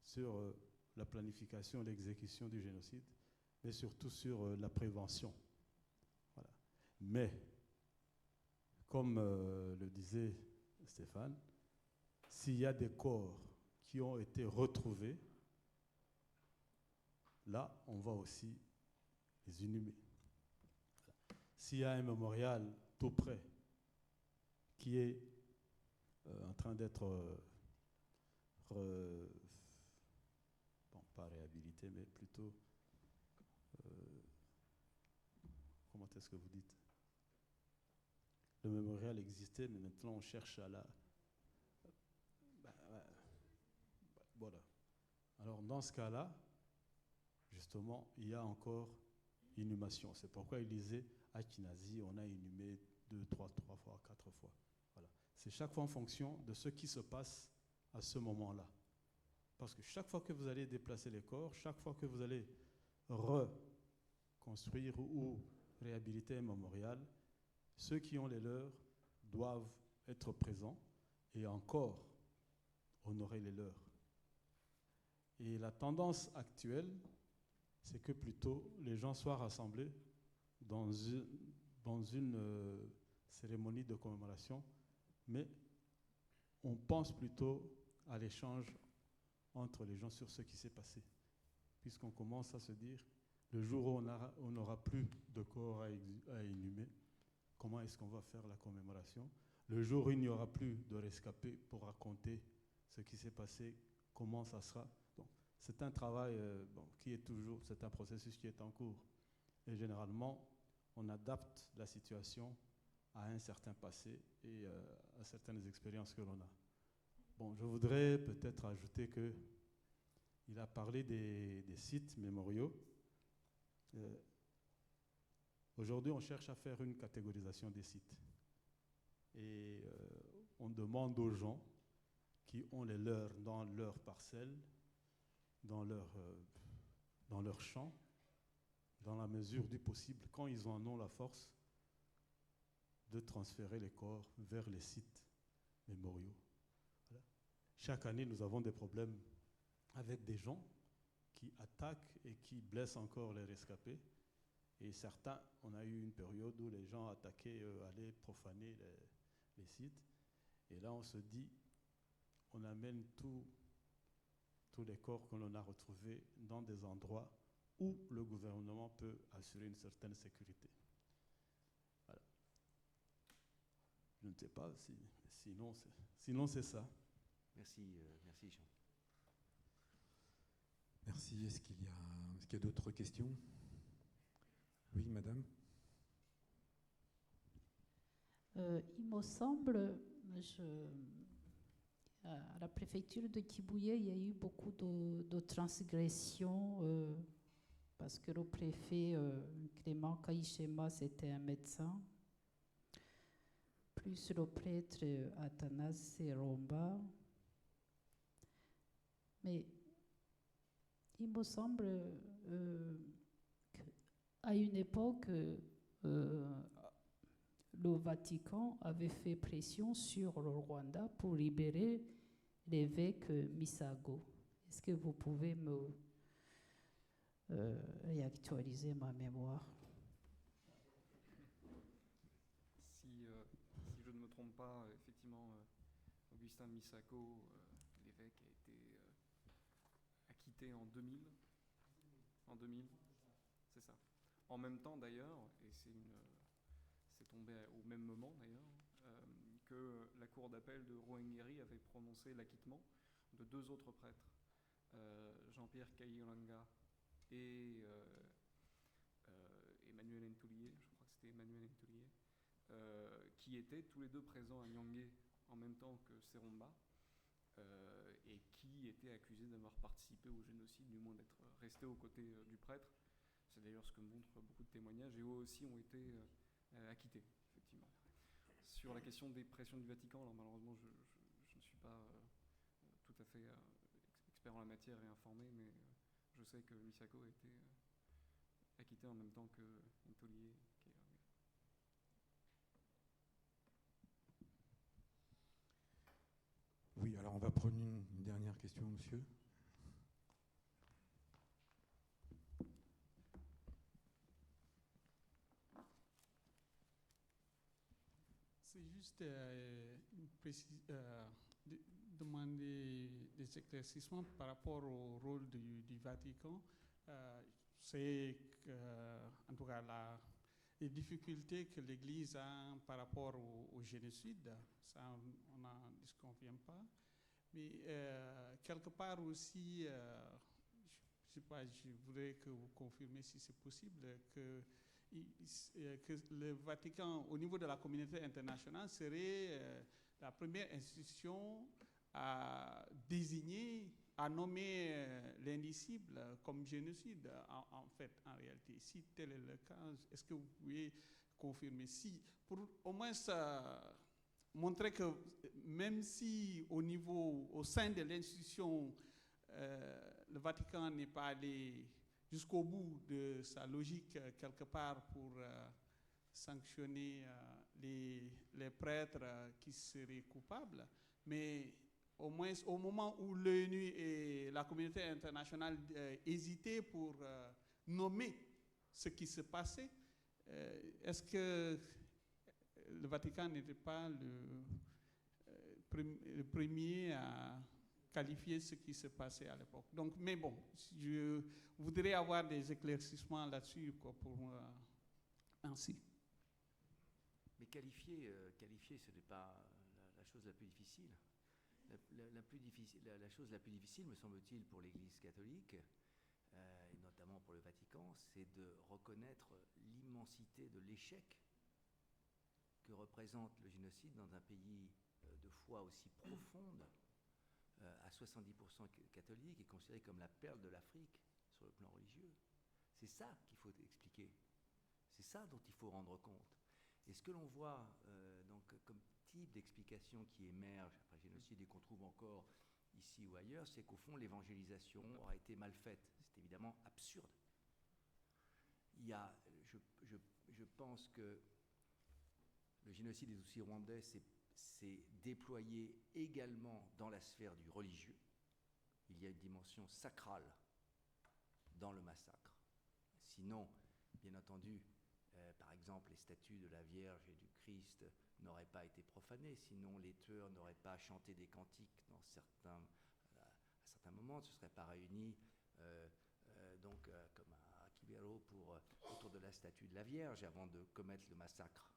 sur la planification et l'exécution du génocide, mais surtout sur la prévention. Voilà. Mais, comme le disait Stéphane, s'il y a des corps qui ont été retrouvés, là, on va aussi les inhumer. S'il y a un mémorial tout près qui est en train d'être pas réhabilité, mais plutôt comment est-ce que vous dites? Le mémorial existait, mais maintenant on cherche à la... voilà. Alors dans ce cas-là, justement, il y a encore inhumation. C'est pourquoi il disait à Kinazi, on a inhumé 2, 3 fois, 4 fois. Voilà. C'est chaque fois en fonction de ce qui se passe à ce moment-là. Parce que chaque fois que vous allez déplacer les corps, chaque fois que vous allez reconstruire ou réhabiliter un mémorial, ceux qui ont les leurs doivent être présents et encore honorer les leurs. Et la tendance actuelle, c'est que plutôt les gens soient rassemblés dans une cérémonie de commémoration, mais on pense plutôt à l'échange entre les gens sur ce qui s'est passé. Puisqu'on commence à se dire, le jour où on n'aura plus de corps à inhumer, comment est-ce qu'on va faire la commémoration? Le jour où il n'y aura plus de rescapés pour raconter ce qui s'est passé, comment ça sera? Donc, c'est un travail c'est un processus qui est en cours. Et généralement, on adapte la situation à un certain passé et à certaines expériences que l'on a. Bon, je voudrais peut-être ajouter qu'il a parlé des sites mémoriaux. Aujourd'hui, on cherche à faire une catégorisation des sites. Et on demande aux gens qui ont les leurs dans leur parcelle, dans leur champ, dans la mesure du possible, quand ils en ont la force, de transférer les corps vers les sites mémoriaux. Voilà. Chaque année, nous avons des problèmes avec des gens qui attaquent et qui blessent encore les rescapés. Et certains, on a eu une période où les gens attaquaient, allaient profaner les sites. Et là, on se dit, on amène tous les corps que l'on a retrouvés dans des endroits où le gouvernement peut assurer une certaine sécurité. Voilà. Je ne sais pas, sinon c'est ça. Merci, merci Jean. Merci. Est-ce qu'il y a d'autres questions? Oui, madame. Il me semble, à la préfecture de Kibouye, il y a eu beaucoup de transgressions parce que le préfet Clément Kaishema, c'était un médecin, plus le prêtre Athanas Seromba. Mais il me semble qu'à une époque, le Vatican avait fait pression sur le Rwanda pour libérer l'évêque Misago. Est-ce que vous pouvez me réactualiser ma mémoire? Si je ne me trompe pas, effectivement, Augustin Misago, l'évêque, a été acquitté en 2000. En 2000, c'est ça. En même temps, d'ailleurs, et c'est tombé au même moment d'ailleurs, que la cour d'appel de Ruhengeri avait prononcé l'acquittement de 2 autres prêtres, Jean-Pierre Kayiranga et Emmanuel Ntoulié, je crois que c'était Emmanuel Ntoulié, qui étaient tous les deux présents à Nyangé en même temps que Seromba, et qui étaient accusés d'avoir participé au génocide, du moins d'être restés aux côtés du prêtre. C'est d'ailleurs ce que montrent beaucoup de témoignages, et eux aussi ont été acquittés, effectivement. Sur la question des pressions du Vatican, alors malheureusement je ne suis pas tout à fait expert en la matière et informé, mais je sais que Misago a été acquitté en même temps que Ntoulié. Oui, alors on va prendre une dernière question, monsieur. C'est juste demander des éclaircissements par rapport au rôle du Vatican. C'est en tout cas les difficultés que l'Église a par rapport au génocide, ça on n'en disconvient pas. Mais quelque part aussi, je ne sais pas, je voudrais que vous confirmiez si c'est possible que le Vatican, au niveau de la communauté internationale, serait la première institution à désigner, à nommer l'indicible comme génocide, en fait, en réalité. Si tel est le cas, est-ce que vous pouvez confirmer? Si, pour au moins montrer que même si au sein de l'institution, le Vatican n'est pas allé jusqu'au bout de sa logique, quelque part, pour sanctionner les prêtres qui seraient coupables. Mais au moins, au moment où l'ONU et la communauté internationale hésitaient pour nommer ce qui se passait, est-ce que le Vatican n'était pas le premier à qualifier ce qui se passait à l'époque? Donc, mais bon, je voudrais avoir des éclaircissements là-dessus, pour ainsi. Mais qualifier, ce n'est pas la chose la plus difficile. La chose la plus difficile, me semble-t-il, pour l'Église catholique, et notamment pour le Vatican, c'est de reconnaître l'immensité de l'échec que représente le génocide dans un pays de foi aussi profonde, à 70% catholique, et considéré comme la perle de l'Afrique sur le plan religieux. C'est ça qu'il faut expliquer. C'est ça dont il faut rendre compte. Et ce que l'on voit donc, comme type d'explication qui émerge après le génocide et qu'on trouve encore ici ou ailleurs, c'est qu'au fond, l'évangélisation aura été mal faite. C'est évidemment absurde. Il y a, je pense que le génocide des Tutsis rwandais s'est déployé également dans la sphère du religieux. Il y a une dimension sacrale dans le massacre. Sinon, bien entendu, par exemple, les statues de la Vierge et du Christ n'auraient pas été profanées, sinon les tueurs n'auraient pas chanté des cantiques à certains certain moment, ne se seraient pas réunis comme à Quiberon autour de la statue de la Vierge avant de commettre le massacre.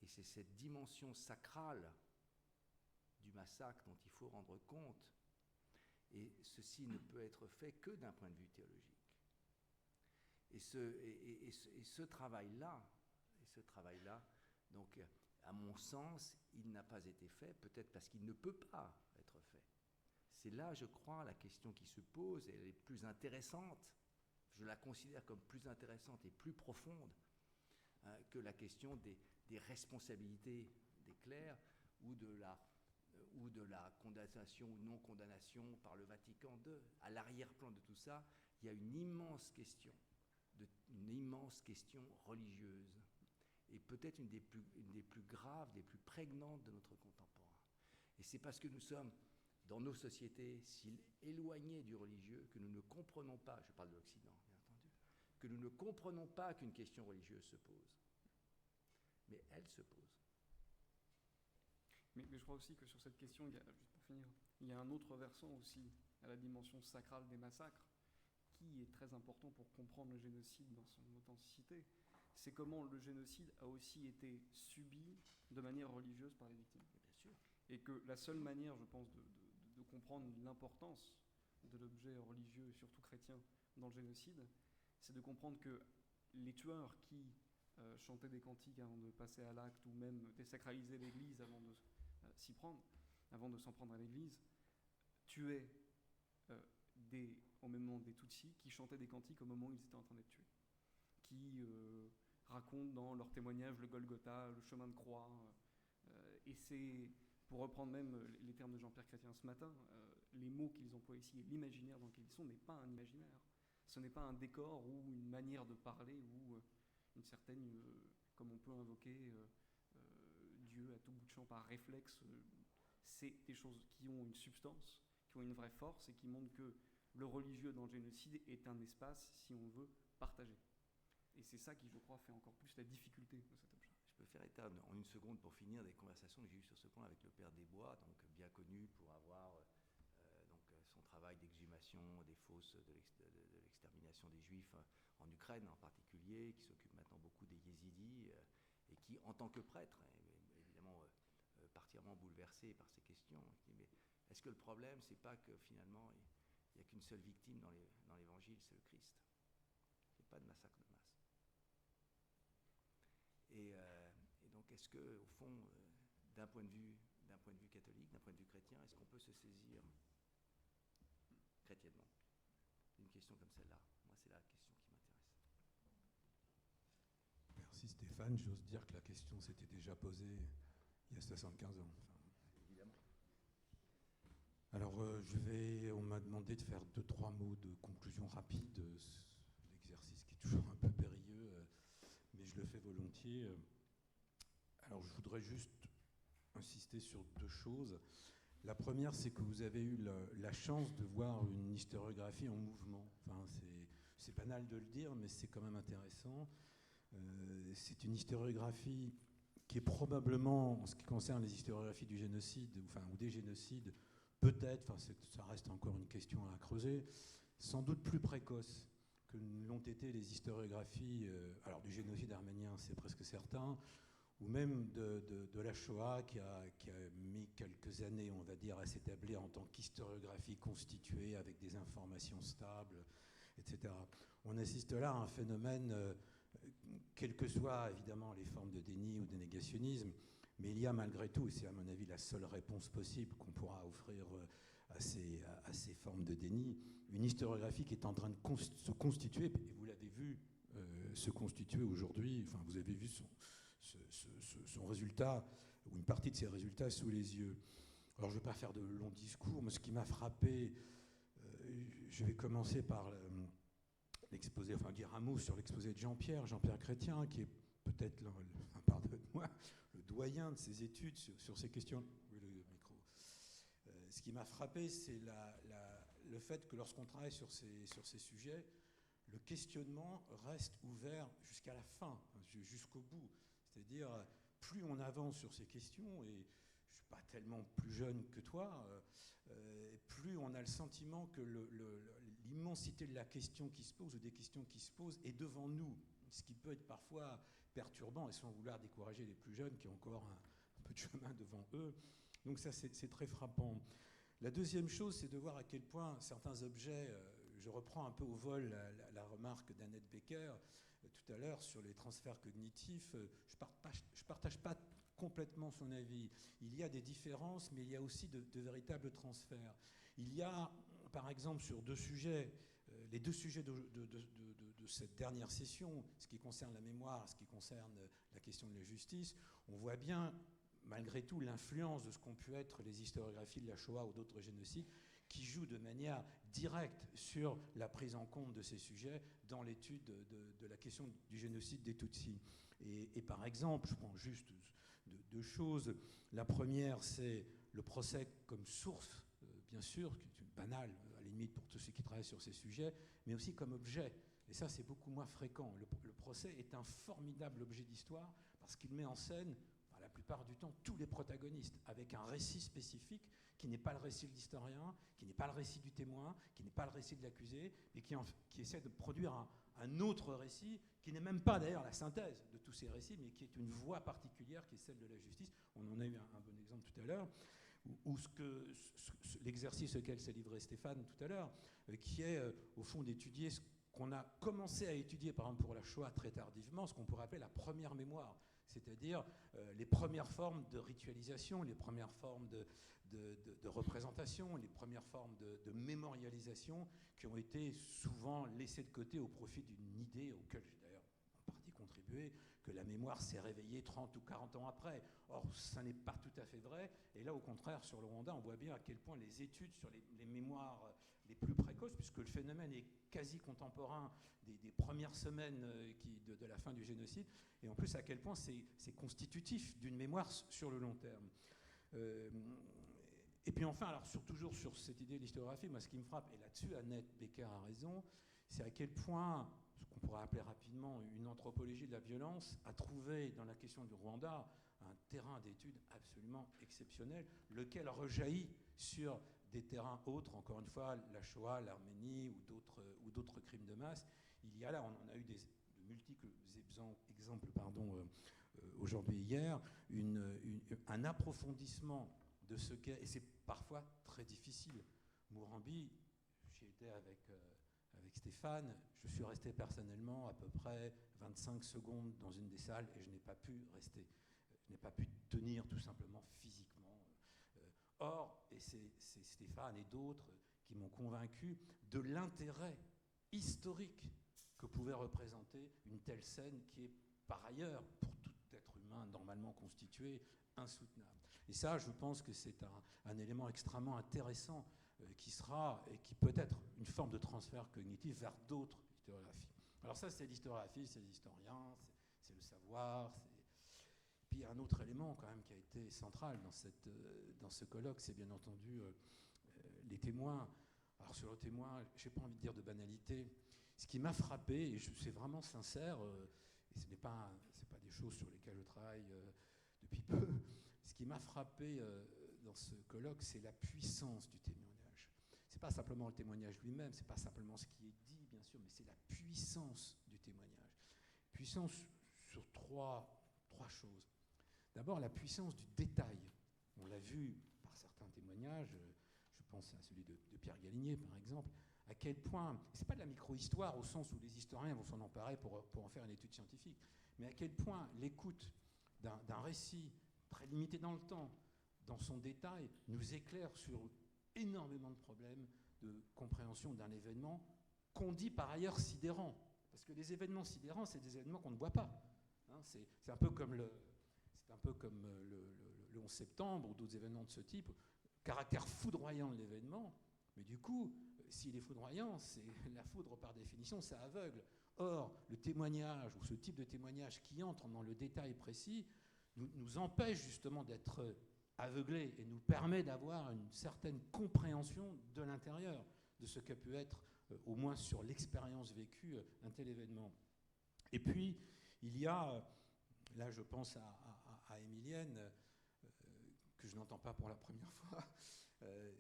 Et c'est cette dimension sacrale du massacre dont il faut rendre compte. Et ceci ne peut être fait que d'un point de vue théologique. Et ce travail-là, donc, à mon sens, il n'a pas été fait, peut-être parce qu'il ne peut pas être fait. C'est là, je crois, la question qui se pose, et elle est plus intéressante, je la considère comme plus intéressante et plus profonde que la question des responsabilités des clercs ou de la condamnation ou non-condamnation par le Vatican II. À l'arrière-plan de tout ça, il y a une immense question religieuse, et peut-être une des plus graves, des plus prégnantes de notre contemporain. Et c'est parce que nous sommes, dans nos sociétés, si éloignés du religieux, que nous ne comprenons pas, je parle de l'Occident, bien entendu, que nous ne comprenons pas qu'une question religieuse se pose. Mais elle se pose. Mais je crois aussi que sur cette question, juste pour finir, il y a un autre versant aussi à la dimension sacrale des massacres, qui est très important pour comprendre le génocide dans son authenticité. C'est comment le génocide a aussi été subi de manière religieuse par les victimes. Bien sûr. Et que la seule manière, je pense, de comprendre l'importance de l'objet religieux, et surtout chrétien, dans le génocide, c'est de comprendre que les tueurs qui chantaient des cantiques avant de passer à l'acte, ou même désacralisaient l'église avant de avant de s'en prendre à l'église, tuaient au même moment des Tutsis qui chantaient des cantiques au moment où ils étaient en train d'être tués, qui racontent dans leurs témoignages le Golgotha, le chemin de croix, et c'est, pour reprendre même les termes de Jean-Pierre Chrétien ce matin, les mots qu'ils emploient ici et l'imaginaire dans lequel ils sont n'est pas un imaginaire. Ce n'est pas un décor ou une manière de parler ou une certaine, comme on peut invoquer Dieu à tout bout de champ par réflexe. C'est des choses qui ont une substance, qui ont une vraie force et qui montrent que le religieux dans le génocide est un espace, si on veut, partagé. Et c'est ça qui, je crois, fait encore plus la difficulté de cet objet. Je peux faire état en une seconde pour finir des conversations que j'ai eues sur ce point avec le père Desbois, donc bien connu pour avoir son travail d'exhumation des fosses de l'extermination des Juifs en Ukraine en particulier, qui s'occupe maintenant beaucoup des Yézidis et qui, en tant que prêtre, est évidemment particulièrement bouleversé par ces questions. Mais est-ce que le problème, c'est pas que finalement il n'y a qu'une seule victime dans l'Évangile, c'est le Christ? Il n'y a pas de massacre de masse. Et donc, est-ce que, au fond, d'un point de vue catholique, d'un point de vue chrétien, est-ce qu'on peut se saisir chrétiennement d'une question comme celle-là? Moi, c'est la question qui m'intéresse. Merci Stéphane. J'ose dire que la question s'était déjà posée il y a 75 ans. Enfin, évidemment. Alors, on m'a demandé de faire 2-3 mots de conclusion rapide. L'exercice qui est toujours un peu périlleux, mais je le fais volontiers. Alors, je voudrais juste insister sur 2 choses. La première, c'est que vous avez eu la chance de voir une historiographie en mouvement. Enfin, c'est banal de le dire, mais c'est quand même intéressant. C'est une historiographie qui est probablement, en ce qui concerne les historiographies du génocide, ou des génocides, peut-être, ça reste encore une question à creuser, sans doute plus précoce que l'ont été les historiographies, alors du génocide arménien, c'est presque certain, ou même de la Shoah qui a mis quelques années, on va dire, à s'établir en tant qu'historiographie constituée avec des informations stables, etc. On assiste là à un phénomène, quelles que soient évidemment les formes de déni ou de négationnisme, mais il y a malgré tout, et c'est à mon avis la seule réponse possible qu'on pourra offrir à ces formes de déni, une historiographie qui est en train de se constituer, et vous l'avez vu se constituer aujourd'hui, enfin vous avez vu son résultat, ou une partie de ses résultats sous les yeux. Alors je ne vais pas faire de longs discours, mais ce qui m'a frappé, je vais commencer par l'exposé, enfin dire un mot sur l'exposé de Jean-Pierre Chrétien, qui est peut-être, pardonne-moi, le doyen de ses études sur ces questions. Oui, le micro. Ce qui m'a frappé, c'est le fait que lorsqu'on travaille sur ces sujets, le questionnement reste ouvert jusqu'à la fin, jusqu'au bout. C'est-à-dire, plus on avance sur ces questions, et je pas tellement plus jeune que toi, plus on a le sentiment que l'immensité de la question qui se pose ou des questions qui se posent est devant nous, ce qui peut être parfois perturbant et sans vouloir décourager les plus jeunes qui ont encore un peu de chemin devant eux. Donc ça, c'est très frappant. La deuxième chose, c'est de voir à quel point certains objets, je reprends un peu au vol la remarque d'Annette Becker tout à l'heure sur les transferts cognitifs, je ne partage pas complètement son avis. Il y a des différences, mais il y a aussi de véritables transferts. Il y a, par exemple, sur deux sujets, les deux sujets de cette dernière session, ce qui concerne la mémoire, ce qui concerne la question de la justice, on voit bien, malgré tout, l'influence de ce qu'ont pu être les historiographies de la Shoah ou d'autres génocides, qui jouent de manière directe sur la prise en compte de ces sujets dans l'étude de la question du génocide des Tutsis. Et par exemple, je prends juste deux choses. La première, c'est le procès comme source, bien sûr, qui est banal, à la limite pour tous ceux qui travaillent sur ces sujets, mais aussi comme objet. Et ça, c'est beaucoup moins fréquent. Le procès est un formidable objet d'histoire parce qu'il met en scène, la plupart du temps, tous les protagonistes, avec un récit spécifique qui n'est pas le récit de l'historien, qui n'est pas le récit du témoin, qui n'est pas le récit de l'accusé, mais qui essaie de produire un autre récit, qui n'est même pas d'ailleurs la synthèse de tous ces récits, mais qui est une voie particulière, qui est celle de la justice. On en a eu un bon exemple tout à l'heure, ou l'exercice auquel s'est livré Stéphane tout à l'heure, qui est au fond d'étudier ce qu'on a commencé à étudier, par exemple pour la Shoah très tardivement, ce qu'on pourrait appeler la première mémoire, c'est-à-dire les premières formes de ritualisation, les premières formes de représentation, les premières formes de mémorialisation qui ont été souvent laissées de côté au profit d'une idée auquel j'ai d'ailleurs en partie contribué, que la mémoire s'est réveillée 30 ou 40 ans après. Or, ça n'est pas tout à fait vrai. Et là, au contraire, sur le Rwanda, on voit bien à quel point les études sur les mémoires les plus précoces, puisque le phénomène est quasi contemporain des premières semaines de la fin du génocide, et en plus à quel point c'est constitutif d'une mémoire sur le long terme. Et puis enfin, alors toujours sur cette idée de l'historiographie, moi ce qui me frappe, et là-dessus Annette Becker a raison, c'est à quel point ce qu'on pourrait appeler rapidement une anthropologie de la violence a trouvé dans la question du Rwanda un terrain d'étude absolument exceptionnel, lequel rejaillit sur des terrains autres, encore une fois, la Shoah, l'Arménie ou d'autres crimes de masse. Il y a là, on en a eu de multiples exemples aujourd'hui hier, un approfondissement de ce qu'est, et c'est parfois très difficile. Mourambi, j'y étais avec Stéphane, je suis resté personnellement à peu près 25 secondes dans une des salles et je n'ai pas pu rester, je n'ai pas pu tenir tout simplement physiquement. Or, et c'est Stéphane et d'autres qui m'ont convaincu de l'intérêt historique que pouvait représenter une telle scène qui est par ailleurs, pour tout être humain normalement constitué, insoutenable. Et ça, je pense que c'est un élément extrêmement intéressant qui sera, et qui peut être une forme de transfert cognitif vers d'autres historiographies. Alors ça, c'est l'historiographie, c'est l'historien, c'est le savoir. Puis il y a un autre élément quand même qui a été central dans ce colloque, c'est bien entendu les témoins. Alors sur le témoin, je n'ai pas envie de dire de banalité. Ce qui m'a frappé, et c'est vraiment sincère, et ce n'est pas des choses sur lesquelles je travaille depuis peu, ce qui m'a frappé dans ce colloque, c'est la puissance du témoignage. Ce n'est pas simplement le témoignage lui-même, ce n'est pas simplement ce qui est dit, bien sûr, mais c'est la puissance du témoignage. Puissance sur trois choses. D'abord, la puissance du détail. On l'a vu par certains témoignages, je pense à celui de Pierre Galinier, par exemple, à quel point, ce n'est pas de la micro-histoire au sens où les historiens vont s'en emparer pour en faire une étude scientifique, mais à quel point l'écoute d'un récit très limité dans le temps, dans son détail, nous éclaire sur énormément de problèmes de compréhension d'un événement qu'on dit par ailleurs sidérant. Parce que les événements sidérants, c'est des événements qu'on ne voit pas. Hein, c'est un peu comme le 11 septembre ou d'autres événements de ce type, caractère foudroyant de l'événement, mais du coup, s'il est foudroyant, c'est la foudre par définition, ça aveugle. Or, le témoignage, ou ce type de témoignage qui entre dans le détail précis, nous empêche justement d'être aveuglés et nous permet d'avoir une certaine compréhension de l'intérieur de ce qu'a pu être, au moins sur l'expérience vécue, un tel événement. Et puis, il y a, là je pense à Émilienne, que je n'entends pas pour la première fois,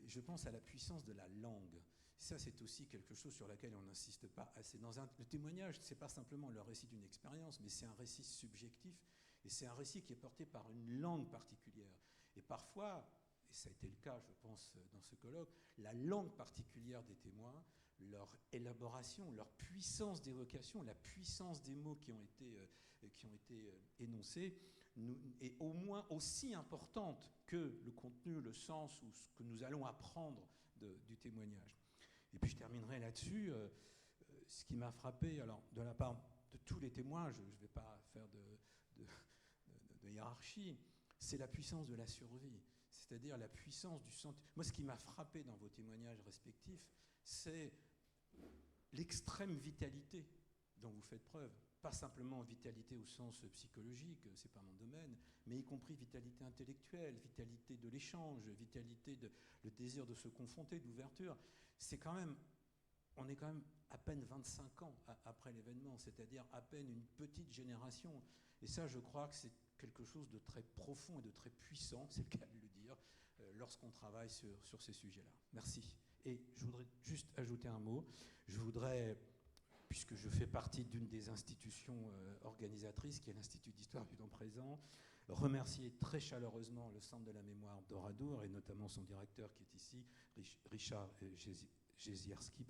je pense à la puissance de la langue. Ça, c'est aussi quelque chose sur laquelle on n'insiste pas assez. Le témoignage, ce n'est pas simplement le récit d'une expérience, mais c'est un récit subjectif, et c'est un récit qui est porté par une langue particulière. Et parfois, et ça a été le cas, je pense, dans ce colloque, la langue particulière des témoins, leur élaboration, leur puissance d'évocation, la puissance des mots qui ont été énoncés, est au moins aussi importante que le contenu, le sens ou ce que nous allons apprendre du témoignage. Et puis je terminerai là-dessus. Ce qui m'a frappé, alors de la part de tous les témoins, je ne vais pas faire de hiérarchie, c'est la puissance de la survie, c'est-à-dire la puissance du sentiment. Moi, ce qui m'a frappé dans vos témoignages respectifs, c'est l'extrême vitalité dont vous faites preuve. Pas simplement vitalité au sens psychologique, c'est pas mon domaine, mais y compris vitalité intellectuelle, vitalité de l'échange, vitalité le désir de se confronter, d'ouverture. On est quand même à peine 25 ans après l'événement, c'est-à-dire à peine une petite génération. Et ça, je crois que c'est quelque chose de très profond et de très puissant, c'est le cas de le dire, lorsqu'on travaille sur ces sujets-là. Merci. Et je voudrais juste ajouter un mot. Je voudrais, puisque je fais partie d'une des institutions organisatrices, qui est l'Institut d'histoire du temps présent, remercier très chaleureusement le Centre de la mémoire d'Oradour, et notamment son directeur qui est ici, Richard Jezierski,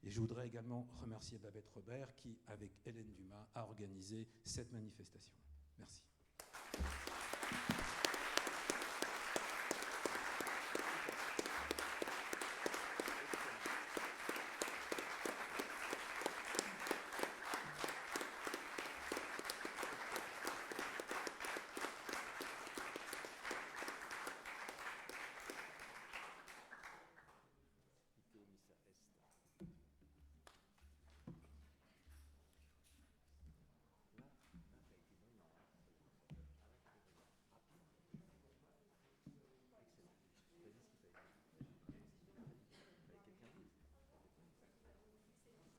Et je voudrais également remercier Babette Robert qui, avec Hélène Dumas, a organisé cette manifestation. Merci.